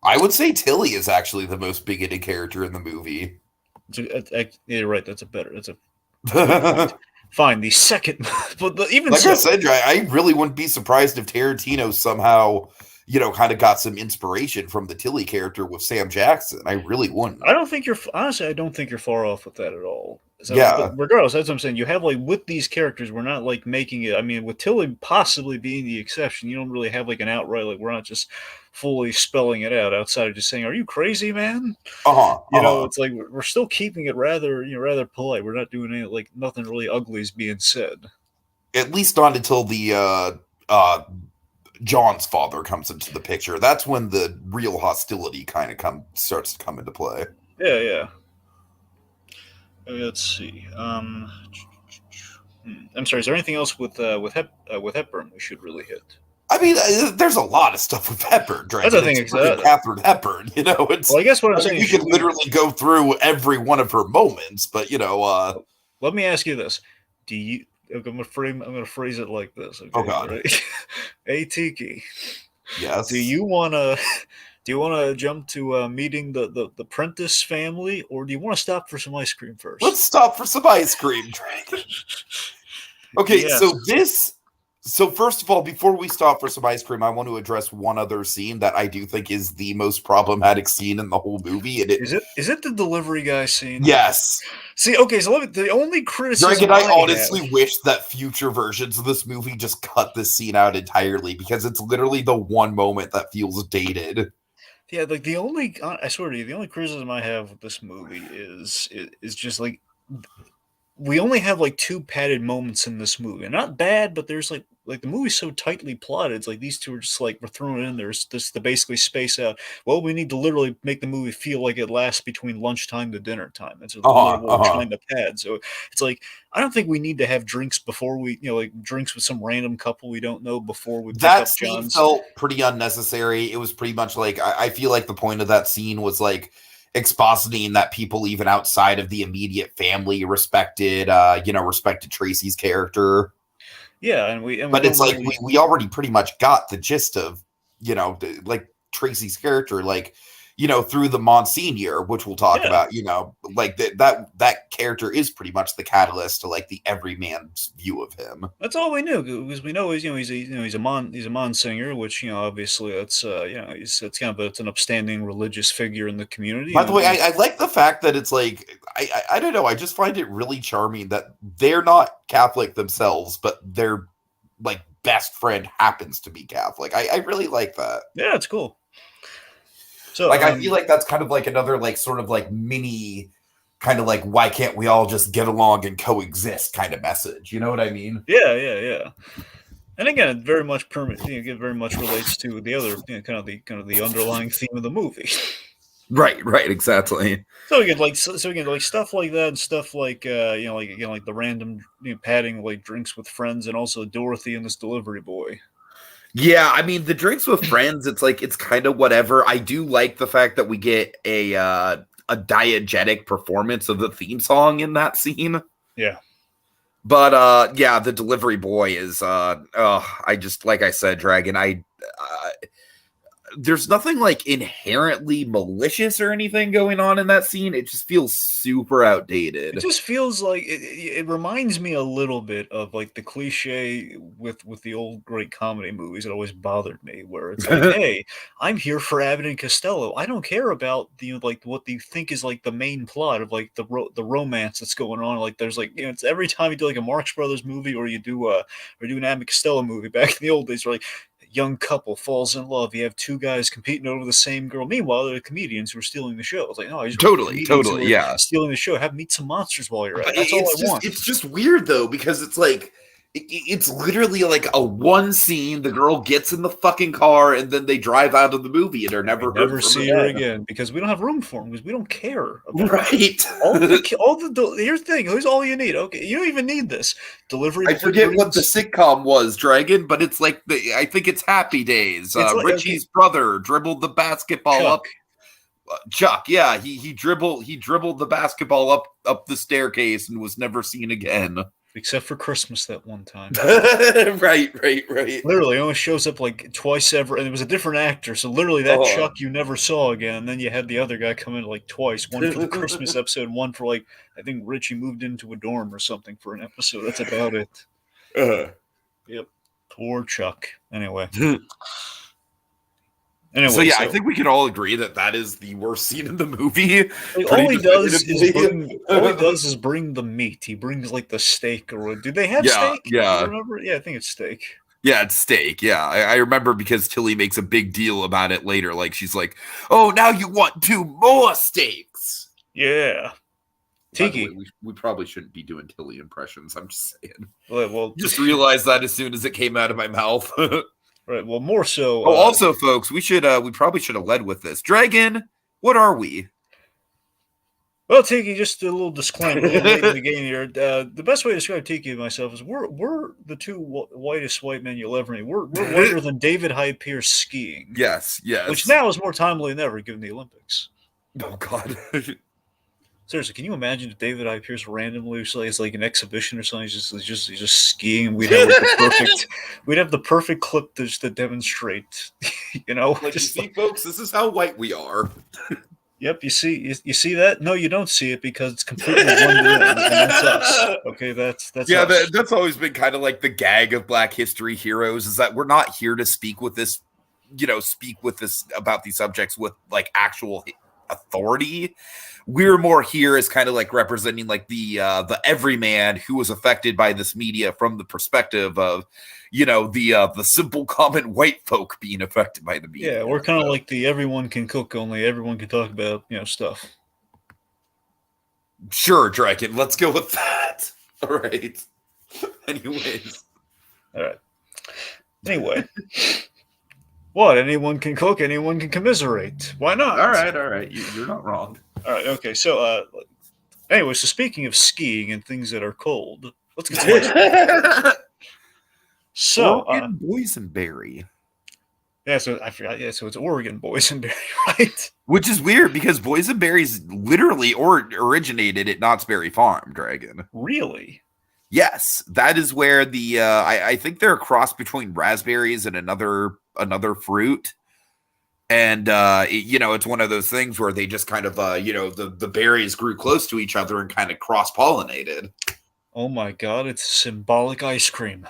I would say Tilly is actually the most bigoted character in the movie. yeah, you're right. That's a good point. Fine, the second, but even Like I so, said, I really wouldn't be surprised if Tarantino somehow, kind of got some inspiration from the Tilly character with Sam Jackson. I really wouldn't. I don't think you're honestly. I don't think you're far off with that at all. So, but Yeah. regardless, that's what I'm saying. You have like with these characters, we're not like making it. I mean, with Tilly possibly being the exception, you don't really have like an outright like we're not just fully spelling it out outside of just saying, "Are you crazy, man?" Uh-huh. Uh-huh. It's like we're still keeping it rather rather polite. We're not doing any like nothing really ugly is being said. At least not until the John's father comes into the picture. That's when the real hostility kind of starts to come into play. Yeah, yeah. Let's see. I'm sorry. Is there anything else with Hepburn we should really hit? I mean, there's a lot of stuff with Hepburn, That's the Dragon. thing. It's freaking Catherine Hepburn. Well, I guess what I'm I mean, saying we is, could literally go through every one of her moments, but let me ask you this: Do you? I'm gonna phrase it like this. oh Okay, god, right? Hey Tiki, do yes. you wanna do you wanna jump to meeting the Prentice family, or do you want to stop for some ice cream Let's first? stop for some ice cream, Dragon. Okay, Yes. so first of all, before we stop for some ice cream, I want to address one other scene that I do think is the most problematic scene in the whole movie, and Is it the delivery guy scene? yes. See, okay, so the only criticism Dragon, I I have, honestly wish that future versions of this movie just cut this scene out entirely because it's literally the one moment that feels dated. yeah, like the only I swear to you, the only criticism I have with this movie is just like we only have like two padded moments in this movie. Not bad, but there's like the movie's so tightly plotted. It's like these two are just like we're throwing it in there just to basically space out. Well, we need to literally make the movie feel like it lasts between lunchtime to dinner time. That's literally Uh-huh, what we're uh-huh. trying to pad. So it's like I don't think we need to have drinks before we like drinks with some random couple we don't know before we pick That up scene John's. felt pretty unnecessary. It was pretty much like I feel like the point of that scene was like expositing that people even outside of the immediate family respected Tracy's character. Yeah, and we But don't it's like really. we already pretty much got the gist of, like Tracy's character, like, through the Monsignor, which we'll talk Yeah, about, like that character is pretty much the catalyst to like the everyman's view of him. that's all we knew because we know he's a mon singer, which obviously that's he's it's kind of it's an upstanding religious figure in the community, By the and way, I like the fact that it's like I don't know, I just find it really charming that they're not Catholic themselves, but their like best friend happens to be Catholic. I really like that. yeah, it's cool. So Like I feel like that's kind of like another like sort of like mini kind of like why can't we all just get along and coexist kind of message. You know what I mean? yeah, yeah, yeah. And again, it very much it very much relates to the other kind of the underlying theme of the movie. Right, exactly. So we get like stuff like that and stuff like like again like the random padding like drinks with friends and also Dorothy and this delivery boy. Yeah, I mean the drinks with friends, it's like it's kind of whatever. I do like the fact that we get a diegetic performance of the theme song in that scene. Yeah. But yeah, the delivery boy is I just like I said, Dragon, there's nothing like inherently malicious or anything going on in that scene. It just feels super outdated. It just feels like it reminds me a little bit of like the cliche with the old great comedy movies. It always bothered me where it's like, hey, I'm here for Abbott and Costello. I don't care about the like what they think is like the main plot of like the romance that's going on. Like there's like it's every time you do like a Marx Brothers movie or you do an Abbott and Costello movie back in the old days, where like young couple falls in love. You have two guys competing over the same girl. Meanwhile, they're comedians who are stealing the show. It's like, no, these are comedians who are Yeah. stealing the show. Have meet some monsters while you're at But it. That's all I want. it's just weird though because it's like it's literally like a one scene. The girl gets in the fucking car and then they drive out of the movie and are never We never heard from see her again because we don't have room for them because we don't care about right. here's the thing. Here's all you need. Okay, you don't even need this delivery. I forget what the sitcom was, Dragon, but it's like I think it's Happy Days. It's like, Richie's brother dribbled the basketball Chuck. up. Chuck, yeah, he dribbled the basketball up the staircase and was never seen again. except for Christmas that one time. Right. Literally, it only shows up like twice ever, and it was a different actor. So literally, that Chuck you never saw again. And then you had the other guy come in like twice, one for the Christmas episode, one for like I think Richie moved into a dorm or something for an episode. That's about it. Yep, poor Chuck. Anyway. So yeah, I think we can all agree that is the worst scene in the movie. Like, all he does is bring the meat. He brings like the steak, or do they have steak? Yeah, you remember? Yeah, I think it's steak. Yeah, it's steak. Yeah, I remember because Tilly makes a big deal about it later. Like she's like, "Oh, now you want 2 more steaks?" Yeah. Tiki. Way, we probably shouldn't be doing Tilly impressions. I'm just saying. Well, just realized that as soon as it came out of my mouth. Right. Well, more so. Also, folks, we probably should have led with this. Dragon, what are we? Well, Tiki, just a little disclaimer late in the game here. The best way to describe Tiki and myself is we're the 2 whitest white men you'll ever meet. We're whiter than David Hyde Pierce skiing. Yes. Which now is more timely than ever, given the Olympics. Oh God. Seriously, can you imagine if David Hyde Pierce randomly it's like an exhibition or something? He's just skiing. And we'd have the perfect clip to demonstrate. Like you see, folks, this is how white we are. Yep, you see that? No, you don't see it because it's completely blended in, and that's us. Okay, that's us. That's always been kind of like the gag of Black History heroes is that we're not here to speak with this about these subjects with like actual authority. We're more here as kind of like representing like the everyman who was affected by this media from the perspective of the simple common white folk being affected by the media. Yeah, we're kind of like the everyone can cook, only everyone can talk about stuff. Sure, Dragon, let's go with that. All right. Anyways. All right. Anyway. What? Anyone can cook, anyone can commiserate. Why not? All right. You're not wrong. All right, okay. So, anyway, so speaking of skiing and things that are cold, let's get to So, Oregon Boysenberry. Yeah, so I forgot. Yeah, so it's Oregon Boysenberry, right? Which is weird because Boysenberry's literally originated at Knott's Berry Farm, Dragon. Really? Yes, that is where the I think they're a cross between raspberries and another fruit. And it's one of those things where they just kind of the berries grew close to each other and kind of cross-pollinated. Oh my God, it's symbolic ice cream.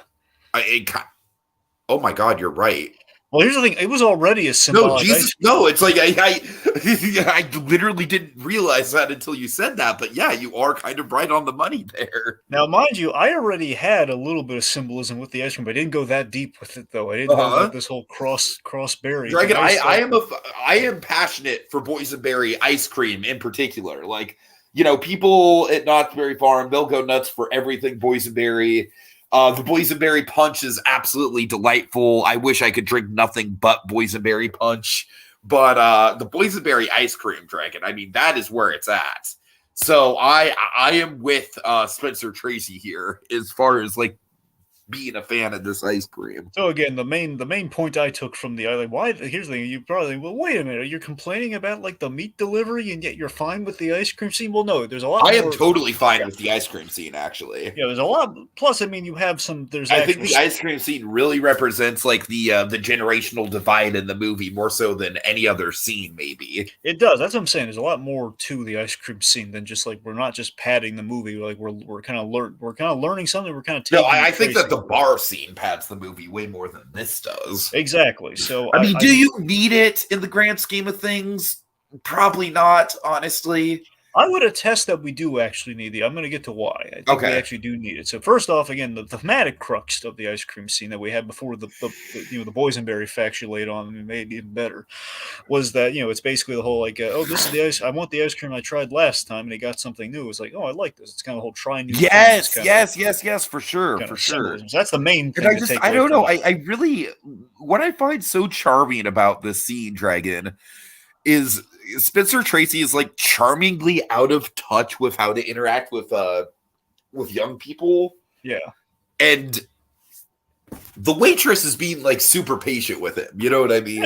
Oh my God, you're right. Well, here's the thing. It was already a symbolic ice cream. No, it's like I literally didn't realize that until you said that. But yeah, you are kind of right on the money there. Now, mind you, I already had a little bit of symbolism with the ice cream, but I didn't go that deep with it, though. I didn't know about this whole cross berry. Dragon, I am passionate for boysenberry ice cream in particular. Like, people at Knott's Berry Farm, they'll go nuts for everything boysenberry. The boysenberry punch is absolutely delightful. I wish I could drink nothing but boysenberry punch. But the boysenberry ice cream, Dragon, I mean, that is where it's at. So I am with Spencer Tracy here as far as like being a fan of this ice cream. So again, the main point I took from the island, here's the thing, you probably, well, wait a minute, you're complaining about like the meat delivery and yet you're fine with the ice cream scene? Well, no, there's a lot. I am totally fine with the ice cream scene, actually. Yeah, there's a lot. Plus, I mean, you have some. I think the ice cream scene really represents like the generational divide in the movie more so than any other scene. Maybe it does. That's what I'm saying. There's a lot more to the ice cream scene than just like we're not just padding the movie. Like we're kind of learning something. We're kind of taking. No, I think that the bar scene pads the movie way more than this does. Exactly. So I mean, do you need it in the grand scheme of things? Probably not, honestly. I would attest that we do actually need the. I'm going to get to why. I think we actually do need it. So first off, again, the thematic crux of the ice cream scene that we had before the boysenberry facts you laid on and made it even better was that it's basically the whole like this is the ice. I want the ice cream I tried last time and it got something new. It's like I like this. It's kind of the whole try new. Yes, for sure. So that's the main thing. And I don't know. I really what I find so charming about this scene, Dragon, is Spencer Tracy is like charmingly out of touch with how to interact with young people. Yeah. And the waitress is being like super patient with him. You know what I mean?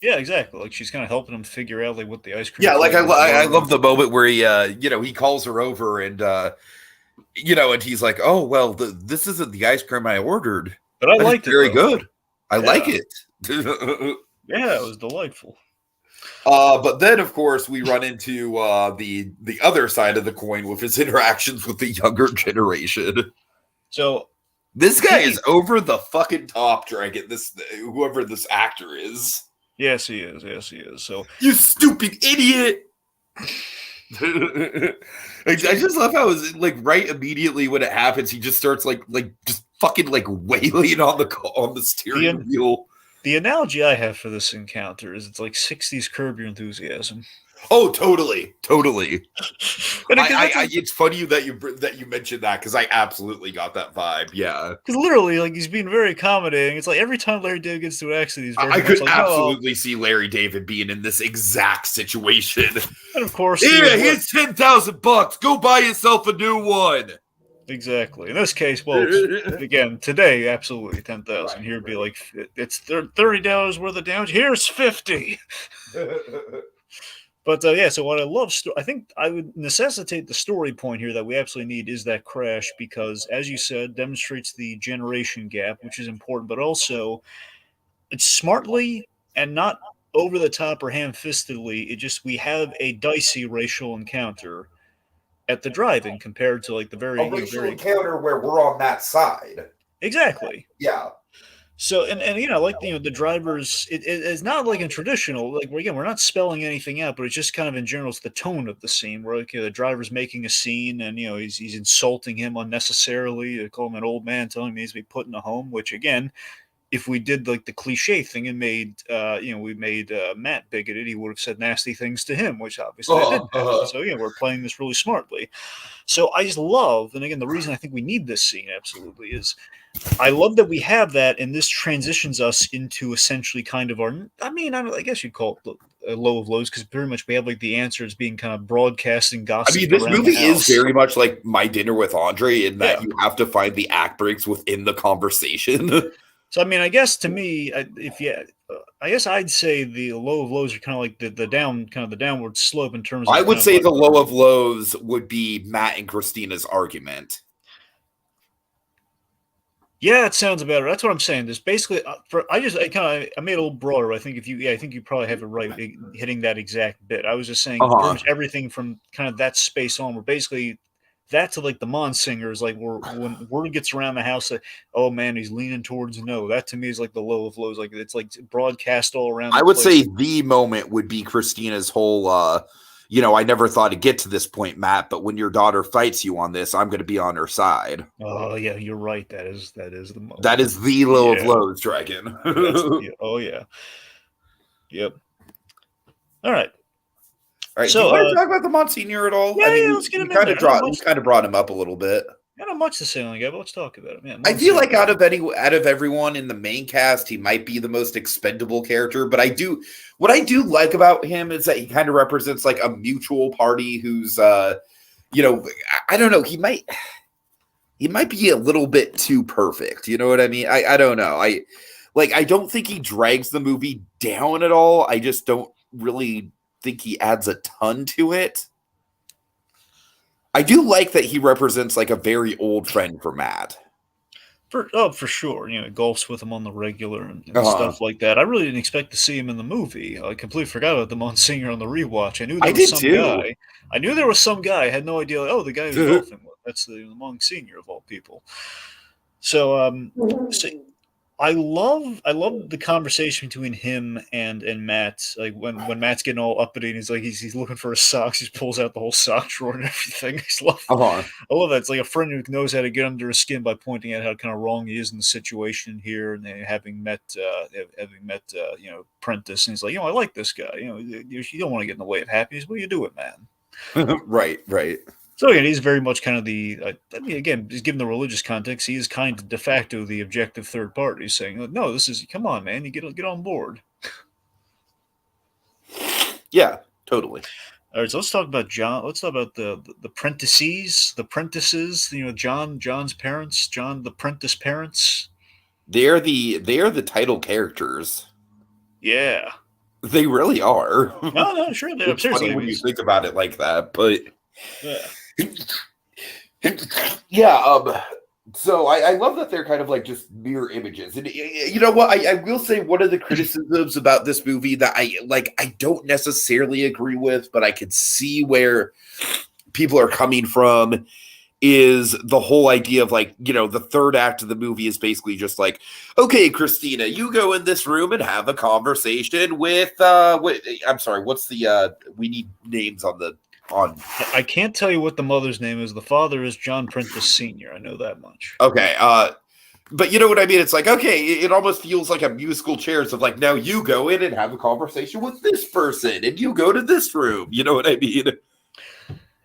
Yeah, exactly. Like she's kind of helping him figure out like what the ice cream. Yeah, like I love the moment where he calls her over and And he's like, "Oh well, this isn't the ice cream I ordered, but I but it's liked it very though. good. I like Yeah, it." yeah, it was delightful. But then, of course, we run into the other side of the coin with his interactions with the younger generation. So This guy Tiki, is over the fucking top, Dragon. This whoever this actor is. yes, he is. Yes, he is. So, You stupid idiot! I just love how it's like right immediately when it happens, he just starts like just fucking like wailing on the steering the wheel. the analogy I have for this encounter is it's like '60s Curb Your Enthusiasm. Oh, totally. And again, It's funny that you mentioned that because I absolutely got that vibe. Yeah, because literally, like he's being very accommodating. It's like every time Larry David gets to an accident, he's very I much could like, absolutely see Larry David being in this exact situation. and of course, Yeah, here's $10,000. Go buy yourself a new one. exactly. In this case, well, again, today, absolutely 10,000. Here would be like it's $30 worth of damage. Here's 50. But yeah, so what I love, I think I would necessitate the story point here that we absolutely need is that crash because, as you said, demonstrates the generation gap, which is important, but also it's smartly and not over the top or ham-fistedly. It just we have a dicey racial encounter at the drive-in compared to like the A very racial very encounter where we're on that side. exactly. Yeah. So and like the drivers, it's not like in traditional like we're not spelling anything out, but it's just kind of in general it's the tone of the scene where like the driver's making a scene and he's insulting him unnecessarily, call him an old man, telling him he needs to be put in a home. Which again, if we did like the cliche thing and made we made Matt bigoted, he would have said nasty things to him, which obviously that didn't happen. So we're playing this really smartly. So I just love, and again, the reason I think we need this scene absolutely is I love that we have that, and this transitions us into essentially kind of our. I guess you'd call it a low of lows because pretty much we have like the answers being kind of broadcasting I mean, gossip this around movie the is house. very much like My Dinner with Andre in that Yeah. you have to find the act breaks within the conversation. So I mean, I guess to me, I guess I'd say the low of lows are kind of like the down, kind of the downward slope in terms I of would kind of say the low of lows would be Matt and Christina's argument. Yeah, it sounds better. That's what I'm saying. There's basically I made it a little broader. I think I think you probably have it right hitting that exact bit. I was just saying pretty much everything from kind of that space on. We're basically that to like the Monsingers, like when word gets around the house that oh man he's leaning towards no. That to me is like the low of lows. Like it's like broadcast all around I the would place. say the moment would be Christina's whole I never thought to get to this point, Matt, but when your daughter fights you on this, I'm going to be on her side. Oh yeah, you're right. That is the moment. That is the low of lows, Dragon. Oh yeah. Yep. All right. All right. So, do you want to talk about the Monsignor at all? Yeah, I mean, let's get we him in there. kind of brought him up a little bit. Not much to say on the guy, but let's talk about him. Yeah, I feel like out of everyone in the main cast, he might be the most expendable character. But what I do like about him is that he kind of represents like a mutual party who's, I don't know, he might be a little bit too perfect. You know what I mean? I don't know. I don't think he drags the movie down at all. I just don't really think he adds a ton to it. I do like that he represents like a very old friend for Matt. For sure. Golfs with him on the regular and stuff like that. I really didn't expect to see him in the movie. I completely forgot about the Monsignor on the rewatch. I knew there was some guy. I knew there was some guy. I had no idea. Oh, the guy who's golfing with. That's the Monsignor of all people. So, I love the conversation between him and Matt. Like when Matt's getting all uppity and he's looking for his socks, he pulls out the whole sock drawer and everything. I love that. It's like a friend who knows how to get under his skin by pointing out how kind of wrong he is in the situation here, and having met Prentice, and he's like, I like this guy. You don't want to get in the way of happiness. What do you do it, man? Right. So again, he's very much kind of again, he's given the religious context, he is kind of de facto the objective third party, saying, "No, this is come on, man, you get on board." Yeah, totally. All right, so let's talk about John. Let's talk about the Prentices, John's parents, John the Prentice parents. They are the title characters. Yeah, they really are. No, sure. They're funny when you think about it like that, but yeah. Yeah, so I love that they're kind of like just mirror images. And you know what? I will say one of the criticisms about this movie that I don't necessarily agree with, but I could see where people are coming from is the whole idea of like, the third act of the movie is basically just like, okay, Christina, you go in this room and have a conversation with I'm sorry, what's the we need names on the on I can't tell you what the mother's name is. The father is John Prentice Sr. I know that much. okay, but you know what I mean? It's like, okay, it almost feels like a musical chairs of like, now you go in and have a conversation with this person and you go to this room. You know what I mean?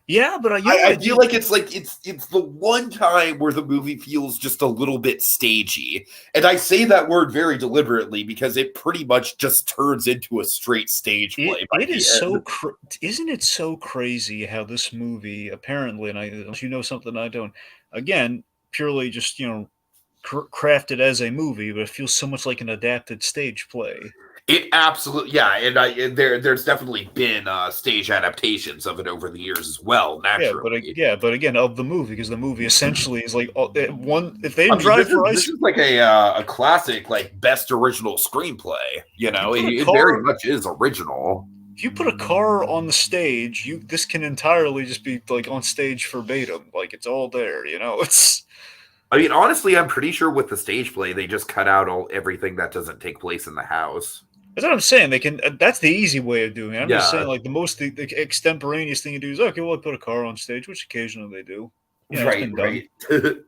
Yeah, but I feel like it's the one time where the movie feels just a little bit stagey. And I say that word very deliberately because it pretty much just turns into a straight stage play. It is so isn't it so crazy how this movie apparently, and unless you know something I don't, again, purely just crafted as a movie, but it feels so much like an adapted stage play. It absolutely, yeah, and there's definitely been stage adaptations of it over the years as well. Naturally, but again, of the movie, because the movie essentially is like one. If they didn't drive for ice, this is like a classic, like best original screenplay. It very much is original. If you put a car on the stage, this can entirely just be like on stage verbatim, like it's all there. It's. I mean, honestly, I'm pretty sure with the stage play, they just cut out everything that doesn't take place in the house. That's what I'm saying. They can. That's the easy way of doing it. I'm just saying, like the extemporaneous thing to do is okay. Well, I put a car on stage, which occasionally they do. Right.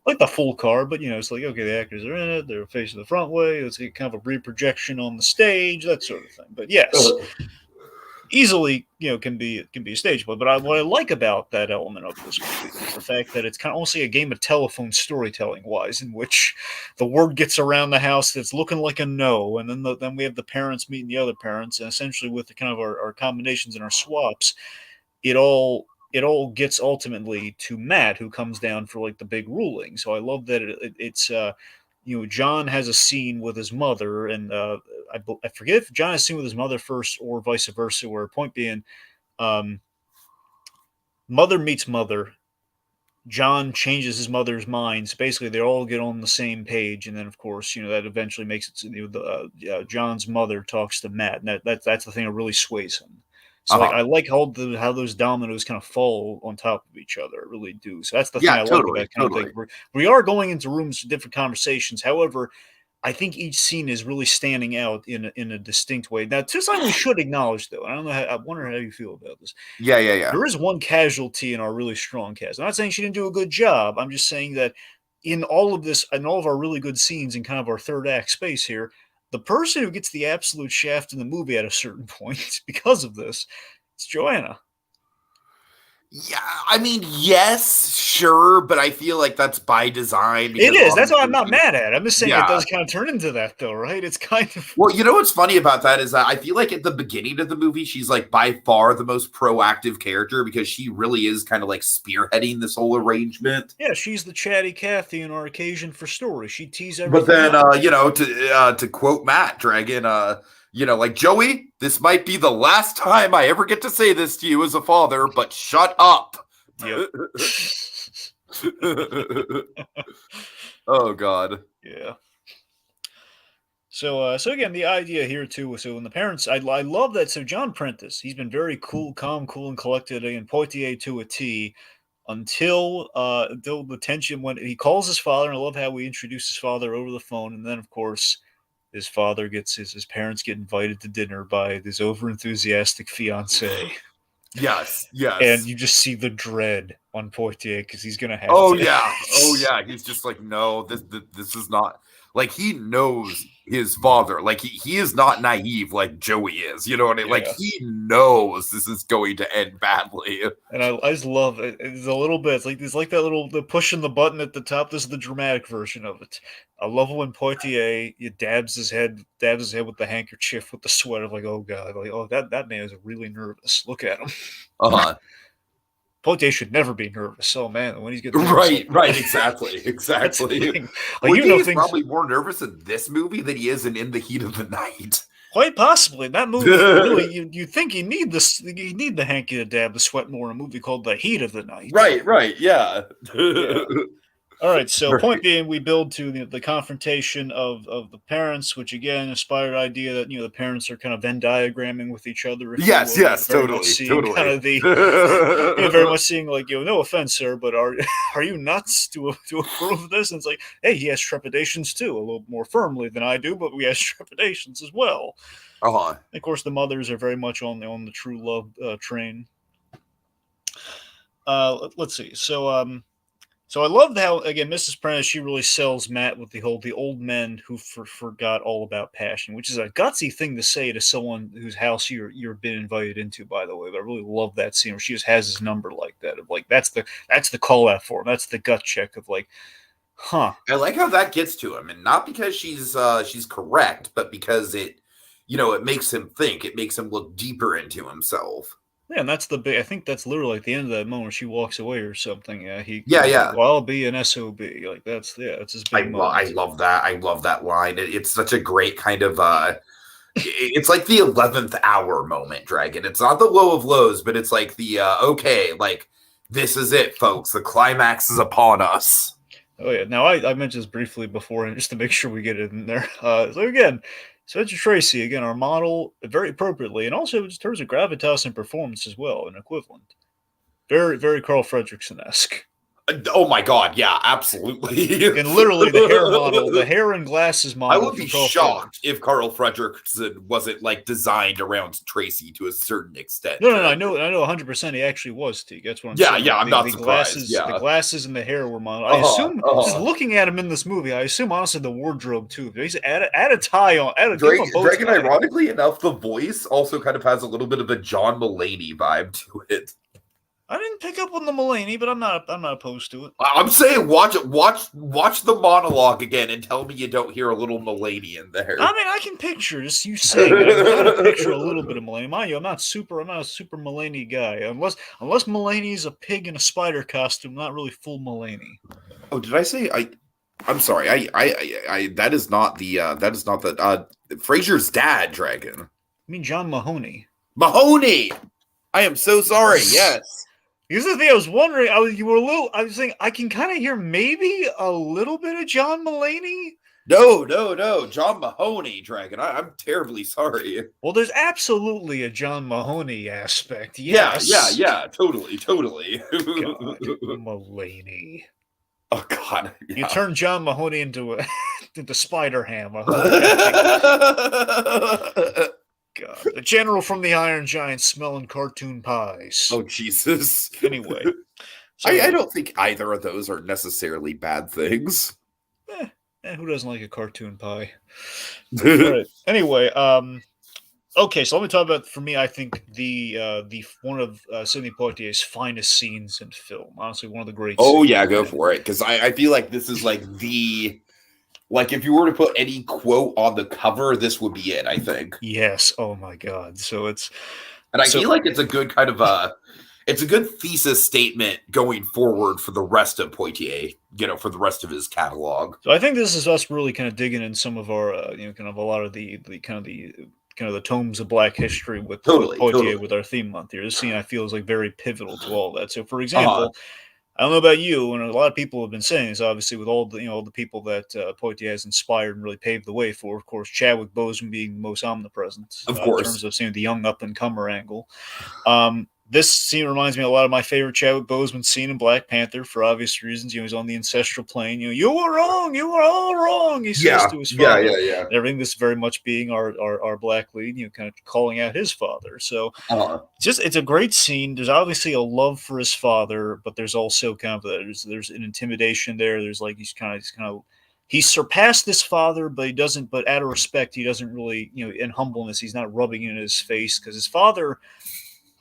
Like the full car, but it's like okay, the actors are in it. They're facing the front way. It's kind of a reprojection on the stage, that sort of thing. But yes, easily can be a stage play. But what I like about that element of this movie is the fact that it's kind of almost like a game of telephone storytelling wise, in which the word gets around the house that's looking like a no, and then we have the parents meeting the other parents, and essentially with the kind of our combinations and our swaps, it all gets ultimately to Matt, who comes down for like the big ruling. So I love that it's John has a scene with his mother, and I forget if John has a scene with his mother first or vice versa. Where point being, mother meets mother. John changes his mother's mind. So basically, they all get on the same page, and then of course, that eventually makes it to John's mother talks to Matt, and that's the thing that really sways him. So like I like how those dominoes kind of fall on top of each other. I really do. So that's the thing I like about kind of thing. We are going into rooms, different conversations. However, I think each scene is really standing out in a distinct way. Now, to something we should acknowledge, though, I don't know. I wonder how you feel about this. Yeah. There is one casualty in our really strong cast. I'm not saying she didn't do a good job. I'm just saying that in all of this, in all of our really good scenes in kind of our third act space here, the person who gets the absolute shaft in the movie at a certain point because of this, it's Joanna. Yeah, I mean, yes, sure, but I feel like that's by design. It is. That's why I'm not mad at it. I'm just saying it does kind of turn into that, though, right? It's kind of. Well, you know what's funny about that is that I feel like at the beginning of the movie, she's like by far the most proactive character because she really is kind of like spearheading this whole arrangement. Yeah, she's the chatty Cathy in our occasion for story. She teases everything. But then, to quote Matt Dragon, like, Joey, this might be the last time I ever get to say this to you as a father, but shut up. Yep. Oh, God. Yeah. So again, the idea here too. So when the parents, I love that. So John Prentice, he's been very calm, cool, and collected in Poitiers to a T, until the tension when he calls his father. And I love how we introduce his father over the phone, and then of course his father gets his parents get invited to dinner by this overenthusiastic fiance. Yes. And you just see the dread on Poitiers because he's gonna have. Oh yeah. He's just like, no, this is not. Like, he knows his father. Like, he is not naive like Joey is. You know what I mean? Yeah. Like, he knows this is going to end badly. And I just love it. It's a little bit. It's like that little the pushing the button at the top. This is the dramatic version of it. I love when Poitiers dabs his head with the handkerchief with the sweat of like, oh God, like, oh that man is really nervous. Look at him. Poitiers should never be nervous. Oh man, when he's getting right, exactly. Like, he's probably more nervous in this movie than he is in the heat of the night. Quite possibly. In that movie, really, you think you need this? You need the hanky to dab the sweat more in a movie called The Heat of the Night. Right, yeah. All right. So, point Right. being, we build to the confrontation of the parents, which again, inspired idea that the parents are kind of Venn diagramming with each other, if you Yes, will. yes, Very much totally, seeing kind totally. of the, very much seeing like no offense, sir, but are you nuts to approve of this? And it's like, hey, he has trepidations too, a little more firmly than I do, but we has trepidations as well. Uh-huh. And of course, the mothers are very much on the true love train. Let's see. So I love how again Mrs. Prentice she really sells Matt with the old men who forgot all about passion, which is a gutsy thing to say to someone whose house you've been invited into. By the way, but I really love that scene where she just has his number like that of like that's the call out for him. That's the gut check of like, huh. I like how that gets to him, and not because she's correct, but because it makes him think. It makes him look deeper into himself. Yeah, and that's the big. I think that's literally like the end of that moment. She walks away or something. Yeah, Yeah, he's like, yeah. "Well, I'll be an SOB." Like that's his big I moment. love that. I love that line. It's such a great kind of it's like the 11th hour moment, Dragon. It's not the low of lows, but it's like the okay, like this is it, folks. The climax is upon us. Oh yeah. Now I mentioned this briefly before, and just to make sure we get it in there. So again, so it's Tracy again, our model, very appropriately, and also in terms of gravitas and performance as well, an equivalent. Very Carl Fredrickson esque. Oh my god, yeah, absolutely. And literally the hair model, the hair and glasses I model would from be Carl Fredrickson. shocked if Carl Fredrickson wasn't like designed around Tracy to a certain extent, No, Dragon. I know, 100% he actually was. Teague. That's what I'm Yeah, saying. yeah, Like I'm not surprised. the Yeah. glasses and the hair were modeled. I Uh-huh. assume just Uh-huh. looking at him in this movie, I assume honestly the wardrobe too. He's add a tie on, give him a bow Dragon, tie. ironically enough, the voice also kind of has a little bit of a John Mulaney vibe to it. I didn't pick up on the Mulaney, but I'm not opposed to it. I'm saying watch the monologue again and tell me you don't hear a little Mulaney in I there. mean, I can picture just you saying it. I can kind of picture a little bit of Mulaney. Mind you, I'm not a super Mulaney guy. Unless Mulaney's a pig in a spider costume, not really full Mulaney. Oh, did I say I? I'm sorry. I that is not the Frasier's dad, Dragon. I mean, John Mahoney. Mahoney. I am so sorry. Yes. Here's the thing. I was wondering. I was saying I can kind of hear maybe a little bit of John Mulaney. No, John Mahoney, Dragon. I'm terribly sorry. Well, there's absolutely a John Mahoney aspect. Yes. Yeah. Totally. God, Mulaney. Oh God. Yeah. You turn John Mahoney into into Spider Ham. God, the general from the Iron Giant smelling cartoon pies. Oh Jesus. Anyway, so I don't think either of those are necessarily bad things. who doesn't like a cartoon pie? All right. Anyway, okay, so let me talk about. For me, I think the one of Sydney Poitier's finest scenes in film. Honestly, one of the great. Oh scenes. yeah, go for it. Because I feel like this is like if you were to put any quote on the cover, this would be it. I think. Yes. Oh my God. So it's. And I feel like it's a good kind of it's a good thesis statement going forward for the rest of Poitier, for the rest of his catalog. So I think this is us really kind of digging in some of our, kind of a lot of the tomes of Black history with Poitier with our theme month here. This scene I feel is like very pivotal to all that. So, for example, I don't know about you, and a lot of people have been saying this, obviously, with all the all the people that Poitier has inspired and really paved the way for. Of course, Chadwick Boseman being the most omnipresent, Of course, in terms of seeing the young up and comer angle. This scene reminds me a lot of my favorite Chadwick Boseman scene in Black Panther for obvious reasons. He's on the ancestral plane. You were wrong. You were all wrong. He says to his father. Yeah. And everything. This very much being our Black lead. Kind of calling out his father. So it's a great scene. There's obviously a love for his father, but there's also kind of there's an intimidation there. There's like he's surpassed his father, but he doesn't. But out of respect, he doesn't really in humbleness. He's not rubbing it in his face because his father.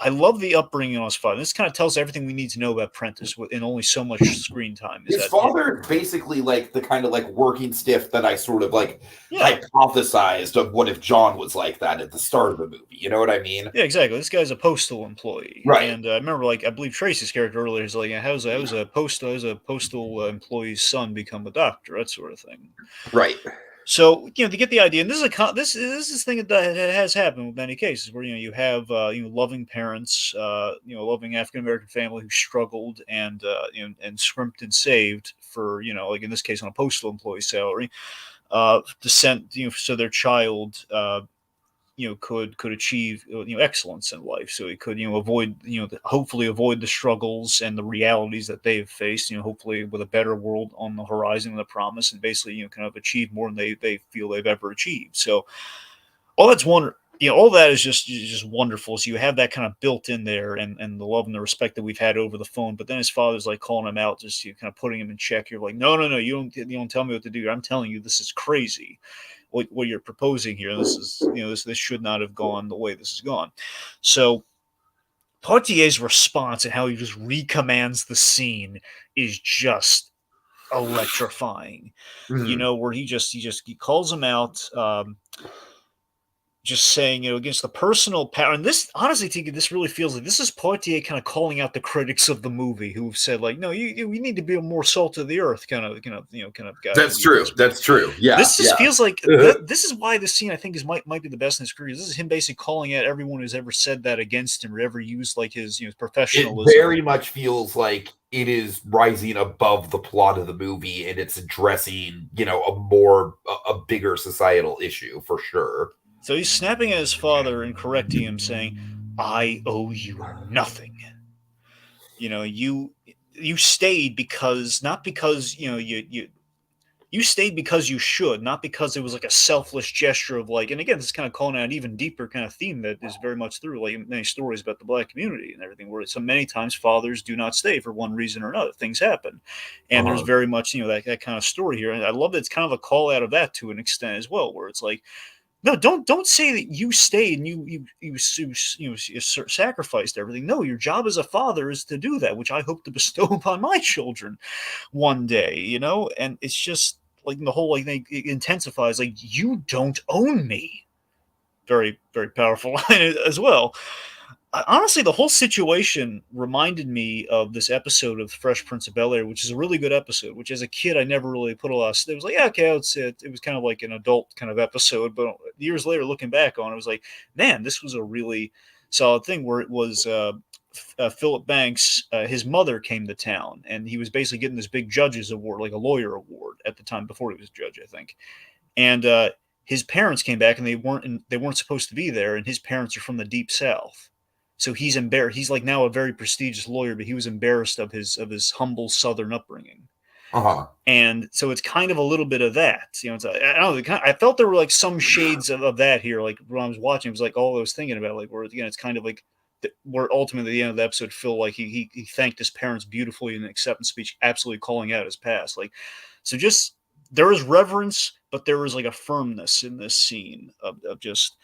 I love the upbringing on his father. This kind of tells everything we need to know about Prentice in only so much screen time. His father basically like the kind of like working stiff that I sort of like hypothesized of what if John was like that at the start of the movie. You know what I mean? Yeah, exactly. This guy's a postal employee, right? And I remember, I believe Tracy's character earlier is like, "How's a postal employee's son become a doctor?" That sort of thing, right? So to get the idea, and this is a thing that has happened with many cases where you have loving parents, loving African American family who struggled and and scrimped and saved for like in this case on a postal employee salary, to send so their child could achieve excellence in life, so it could avoid hopefully avoid the struggles and the realities that they've faced, hopefully with a better world on the horizon and the promise, and basically kind of achieve more than they feel they've ever achieved. So all that's wonder all that is just wonderful. So you have that kind of built in there, and the love and the respect that we've had over the phone. But then his father's like calling him out, just kind of putting him in check. You're like, no, no, no, you don't tell me what to do. I'm telling you, this is crazy. What you're proposing here. This is this should not have gone the way this has gone. So Poitier's response and how he just recommands the scene is just electrifying. Mhm. Where he calls him out. Just saying, against the personal power. And this, honestly, Tika, this really feels like this is Poitier kind of calling out the critics of the movie who've said, like, no, you need to be a more salt of the earth kind of guy That's who you true. guys were. That's true. Yeah, This just yeah. feels like Uh-huh. this is why this scene I think might be the best in his career. This is him basically calling out everyone who's ever said that against him or ever used like his It professionalism. very much feels like it is rising above the plot of the movie, and it's addressing, a bigger societal issue for sure. So he's snapping at his father and correcting him, saying, "I owe you nothing. You stayed because not because you stayed because you should, not because it was like a selfless gesture of like." And again, this is kind of calling out an even deeper kind of theme that is very much through like many stories about the black community and everything, where so many times fathers do not stay for one reason or another. Things happen, and there's Uh-huh. very much that kind of story here. And I love that it's kind of a call out of that to an extent as well, where it's like, no, don't say that you stayed and you sacrificed everything. No, your job as a father is to do that, which I hope to bestow upon my children one day. And it's just like the whole like thing it intensifies. Like, you don't own me. Very very powerful line as well. Honestly, the whole situation reminded me of this episode of Fresh Prince of Bel Air, which is a really good episode. Which, as a kid, I never really put a lot of. It was like, yeah, okay, it was kind of like an adult kind of episode, but years later, looking back on it, was like, man, this was a really solid thing. Where it was Philip Banks, his mother came to town, and he was basically getting this big judges award, like a lawyer award at the time before he was a judge, I think. And his parents came back, and they weren't supposed to be there, and his parents are from the deep south. So he's embarrassed. He's like now a very prestigious lawyer, but he was embarrassed of his humble Southern upbringing. Uh-huh. And so it's kind of a little bit of that. It's I don't know. I felt there were like some shades of that here. Like when I was watching, it was like all I was thinking about. Like where again, it's kind of like where ultimately at the end of the episode, Phil like he thanked his parents beautifully in an acceptance speech, absolutely calling out his past. Like so, just there is reverence, but there is like a firmness in this scene of just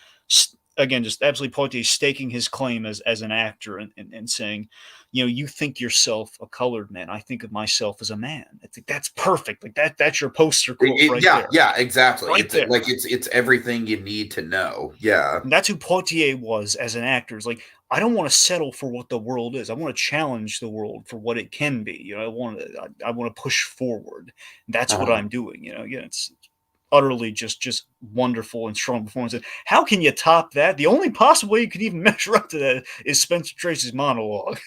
again, just absolutely Poitier staking his claim as an actor and saying, you think yourself a colored man. I think of myself as a man. I think that's perfect. Like that's your poster quote right Yeah, there. yeah, exactly. Right It's there. like it's everything you need to know. Yeah. And that's who Poitier was as an actor. It's like, I don't want to settle for what the world is. I want to challenge the world for what it can be. I want to push forward. That's what Uh-huh. I'm doing. Again, it's utterly just wonderful and strong performance. And how can you top that? The only possible way you could even measure up to that is Spencer Tracy's monologue.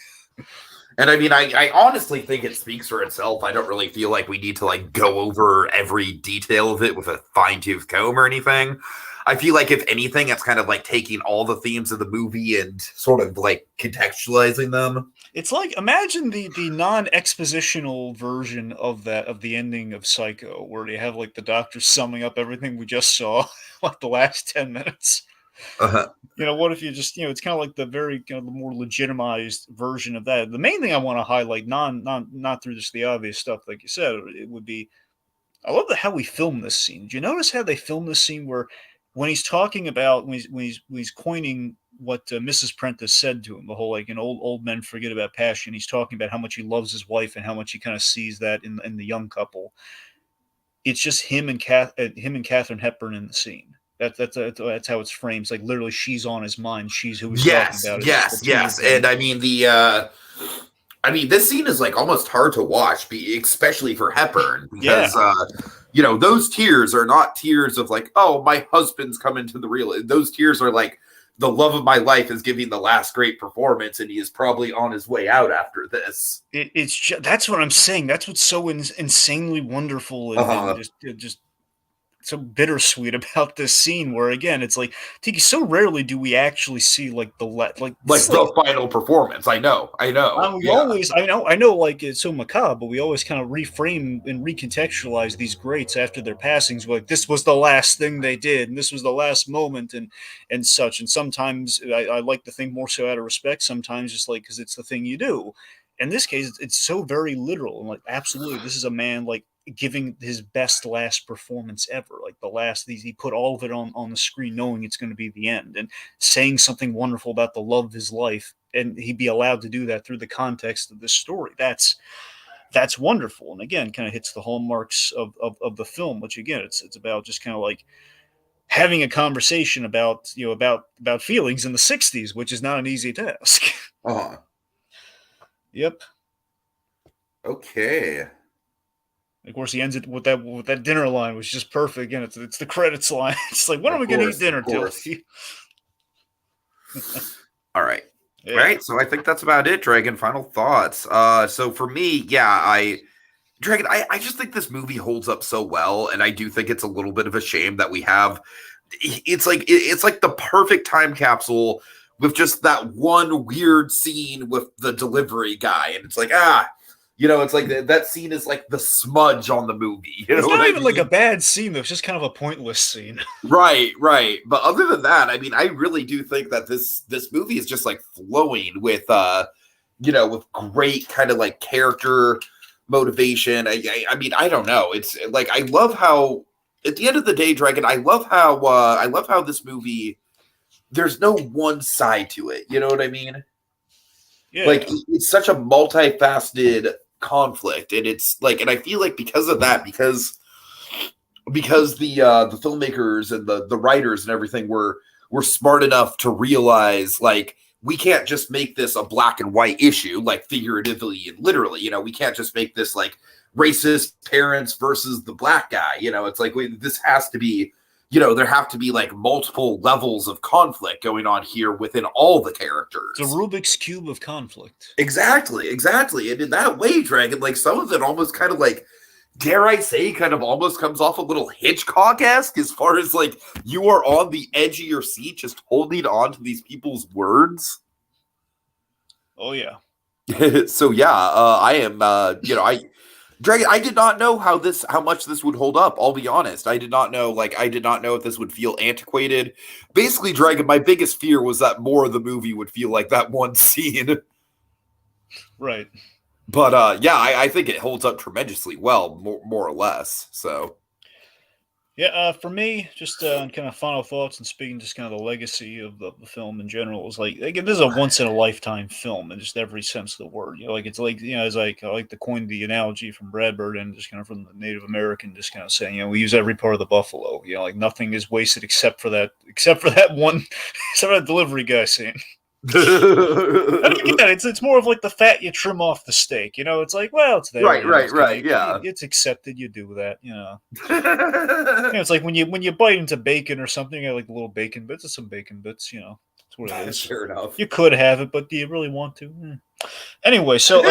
And I mean, I honestly think it speaks for itself. I don't really feel like we need to like go over every detail of it with a fine-tooth comb or anything. I feel like if anything, it's kind of like taking all the themes of the movie and sort of like contextualizing them. It's like, imagine the non-expositional version of the ending of Psycho, where they have like the doctor summing up everything we just saw, like the last 10 minutes. Uh-huh. What if you just, it's kind of like the very the more legitimized version of that. The main thing I want to highlight, not through just the obvious stuff, like you said, it would be, I love how we film this scene. Did you notice how they film this scene where when he's talking about when he's coining what Mrs. Prentice said to him, the whole like, old men forget about passion. He's talking about how much he loves his wife and how much he kind of sees that in the young couple. It's just him and Katharine Hepburn in the scene. That's how it's framed. It's like literally she's on his mind. She's who he's talking Yes, about. It's just the yes, two yes. of them. And I mean this scene is like almost hard to watch, especially for Hepburn, Yeah. because those tears are not tears of like, oh, my husband's coming to the real. Those tears are like, the love of my life is giving the last great performance, and he is probably on his way out after this. That's what I'm saying. That's what's so insanely wonderful and just so bittersweet about this scene where, again, it's like, Tiki, so rarely do we actually see like the final performance. I know. I know, like, it's so macabre, but we always kind of reframe and recontextualize these greats after their passings. Like, this was the last thing they did, and this was the last moment, and such. And sometimes I like to think more so out of respect. Sometimes just like because it's the thing you do. In this case, it's so very literal, and like, absolutely, this is a man like giving his best last performance ever. Like he put all of it on the screen, knowing it's going to be the end, and saying something wonderful about the love of his life, and he'd be allowed to do that through the context of this story. That's wonderful, and again, kind of hits the hallmarks of the film, which again, it's about just kind of like having a conversation about about feelings in the 60s, which is not an easy task. Yep. Okay. Of course, he ends it with that dinner line, which is just perfect. Again, it's the credits line. It's like, when are we going to eat dinner, Tilly? All right. Yeah. All right. So I think that's about it, Dragon. Final thoughts. So for me, Dragon, I just think this movie holds up so well, and I do think it's a little bit of a shame that we have. It's like the perfect time capsule with just that one weird scene with the delivery guy, and it's like it's like that scene is like the smudge on the movie. It's not even like a bad scene, though. It's just kind of a pointless scene. Right. But other than that, I mean, I really do think that this movie is just like flowing with, with great kind of like character motivation. I mean, I don't know. It's like, I love how, at the end of the day, Dragon, I love how this movie, there's no one side to it. You know what I mean? Yeah. Like, it's such a multifaceted conflict, and it's like, and I feel like because of that, because the filmmakers and the writers and everything were smart enough to realize, like, we can't just make this a black and white issue, like figuratively and literally. We can't just make this like racist parents versus the black guy. It's like, this has to be, there have to be like multiple levels of conflict going on here within all the characters. It's a Rubik's Cube of conflict. Exactly. And in that way, Dragon, like, some of it almost kind of like, dare I say, kind of almost comes off a little Hitchcock-esque, as far as like, you are on the edge of your seat just holding on to these people's words. Oh, yeah. So, I am, Dragon, I did not know how much this would hold up. I'll be honest. I did not know if this would feel antiquated. Basically, Dragon, my biggest fear was that more of the movie would feel like that one scene. Right. But I think it holds up tremendously well, more or less. So. Yeah, for me, just kind of final thoughts and speaking just kind of the legacy of the film in general, is like this is a once in a lifetime film in just every sense of the word. Like, it's like, as I like to coin the analogy from Bradbury and just kind of from the Native American, just kind of saying, we use every part of the buffalo. Like, nothing is wasted except for that one, except for that delivery guy scene. I mean, it's more of like the fat you trim off the steak. It's like, well, it's there. Right. Yeah, it's accepted. You do that. It's like when you bite into bacon or something, you got like little bacon bits or some bacon bits. That's what it is. Fair enough. You could have it, but do you really want to? Anyway, so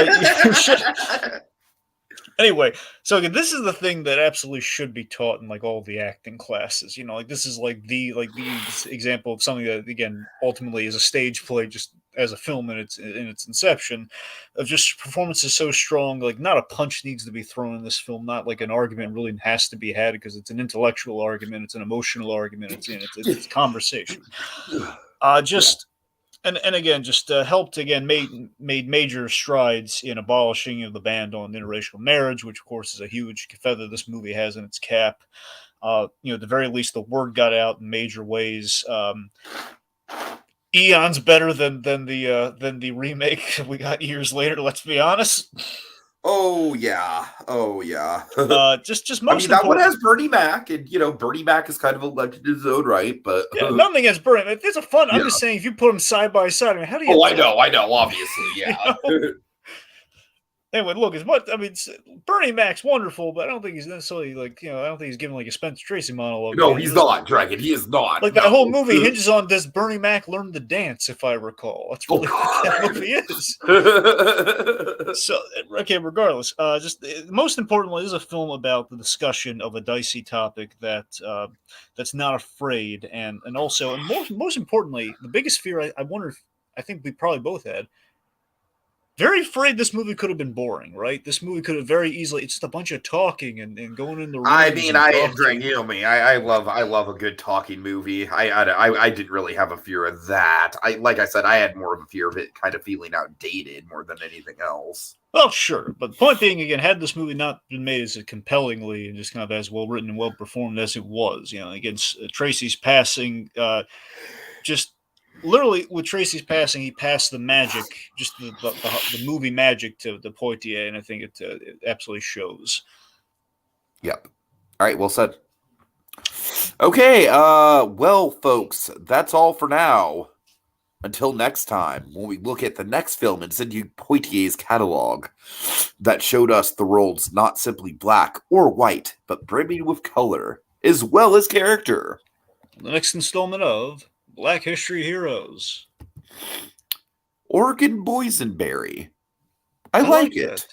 Anyway, so this is the thing that absolutely should be taught in like all the acting classes. Like, this is like the example of something that, again, ultimately is a stage play, just as a film in its inception, of just performances so strong. Like, not a punch needs to be thrown in this film. Not like an argument really has to be had, because it's an intellectual argument, it's an emotional argument, it's conversation. And again, just helped again made major strides in abolishing the ban on interracial marriage, which of course is a huge feather this movie has in its cap. At the very least, the word got out in major ways. Eons better than the remake we got years later. Let's be honest. Oh yeah. Just most. I mean, that one has Bernie Mac, and Bernie Mac is kind of a legend in his own right. But nothing against Bernie. It's a fun. I'm just saying, if you put them side by side, I mean, how do you? Oh, I know. Obviously, yeah. Anyway, look, as much I mean, Bernie Mac's wonderful, but I don't think he's necessarily like I don't think he's giving like a Spencer Tracy monologue. No, Man, he's not, Dragon. He is not. like that whole No. movie hinges on does Bernie Mac learn to dance? If I recall, that's really what that movie is. So okay, regardless, just most importantly, this is a film about the discussion of a dicey topic that's not afraid, and also, and most importantly, the biggest fear I wonder if I think we probably both had. Very afraid this movie could have been boring, right? This movie could have very easily. It's just a bunch of talking and going in the rooms. I mean, and Dragon, you know me. I love a good talking movie. I didn't really have a fear of that. Like I said, I had more of a fear of it kind of feeling outdated more than anything else. Well, sure, but the point being, again, had this movie not been made as compellingly and just kind of as well written and well performed as it was, against Tracy's passing, just literally with Tracy's passing, he passed the magic, just the movie magic to the Poitier, and I think it absolutely shows. Yep. All right, well said. Okay, well, folks, that's all for now. Until next time, when we look at the next film in Sydney Poitier's catalog that showed us the world's not simply black or white, but brimming with color, as well as character. The next installment of Black History Heroes. Oregon Boysenberry. I like it.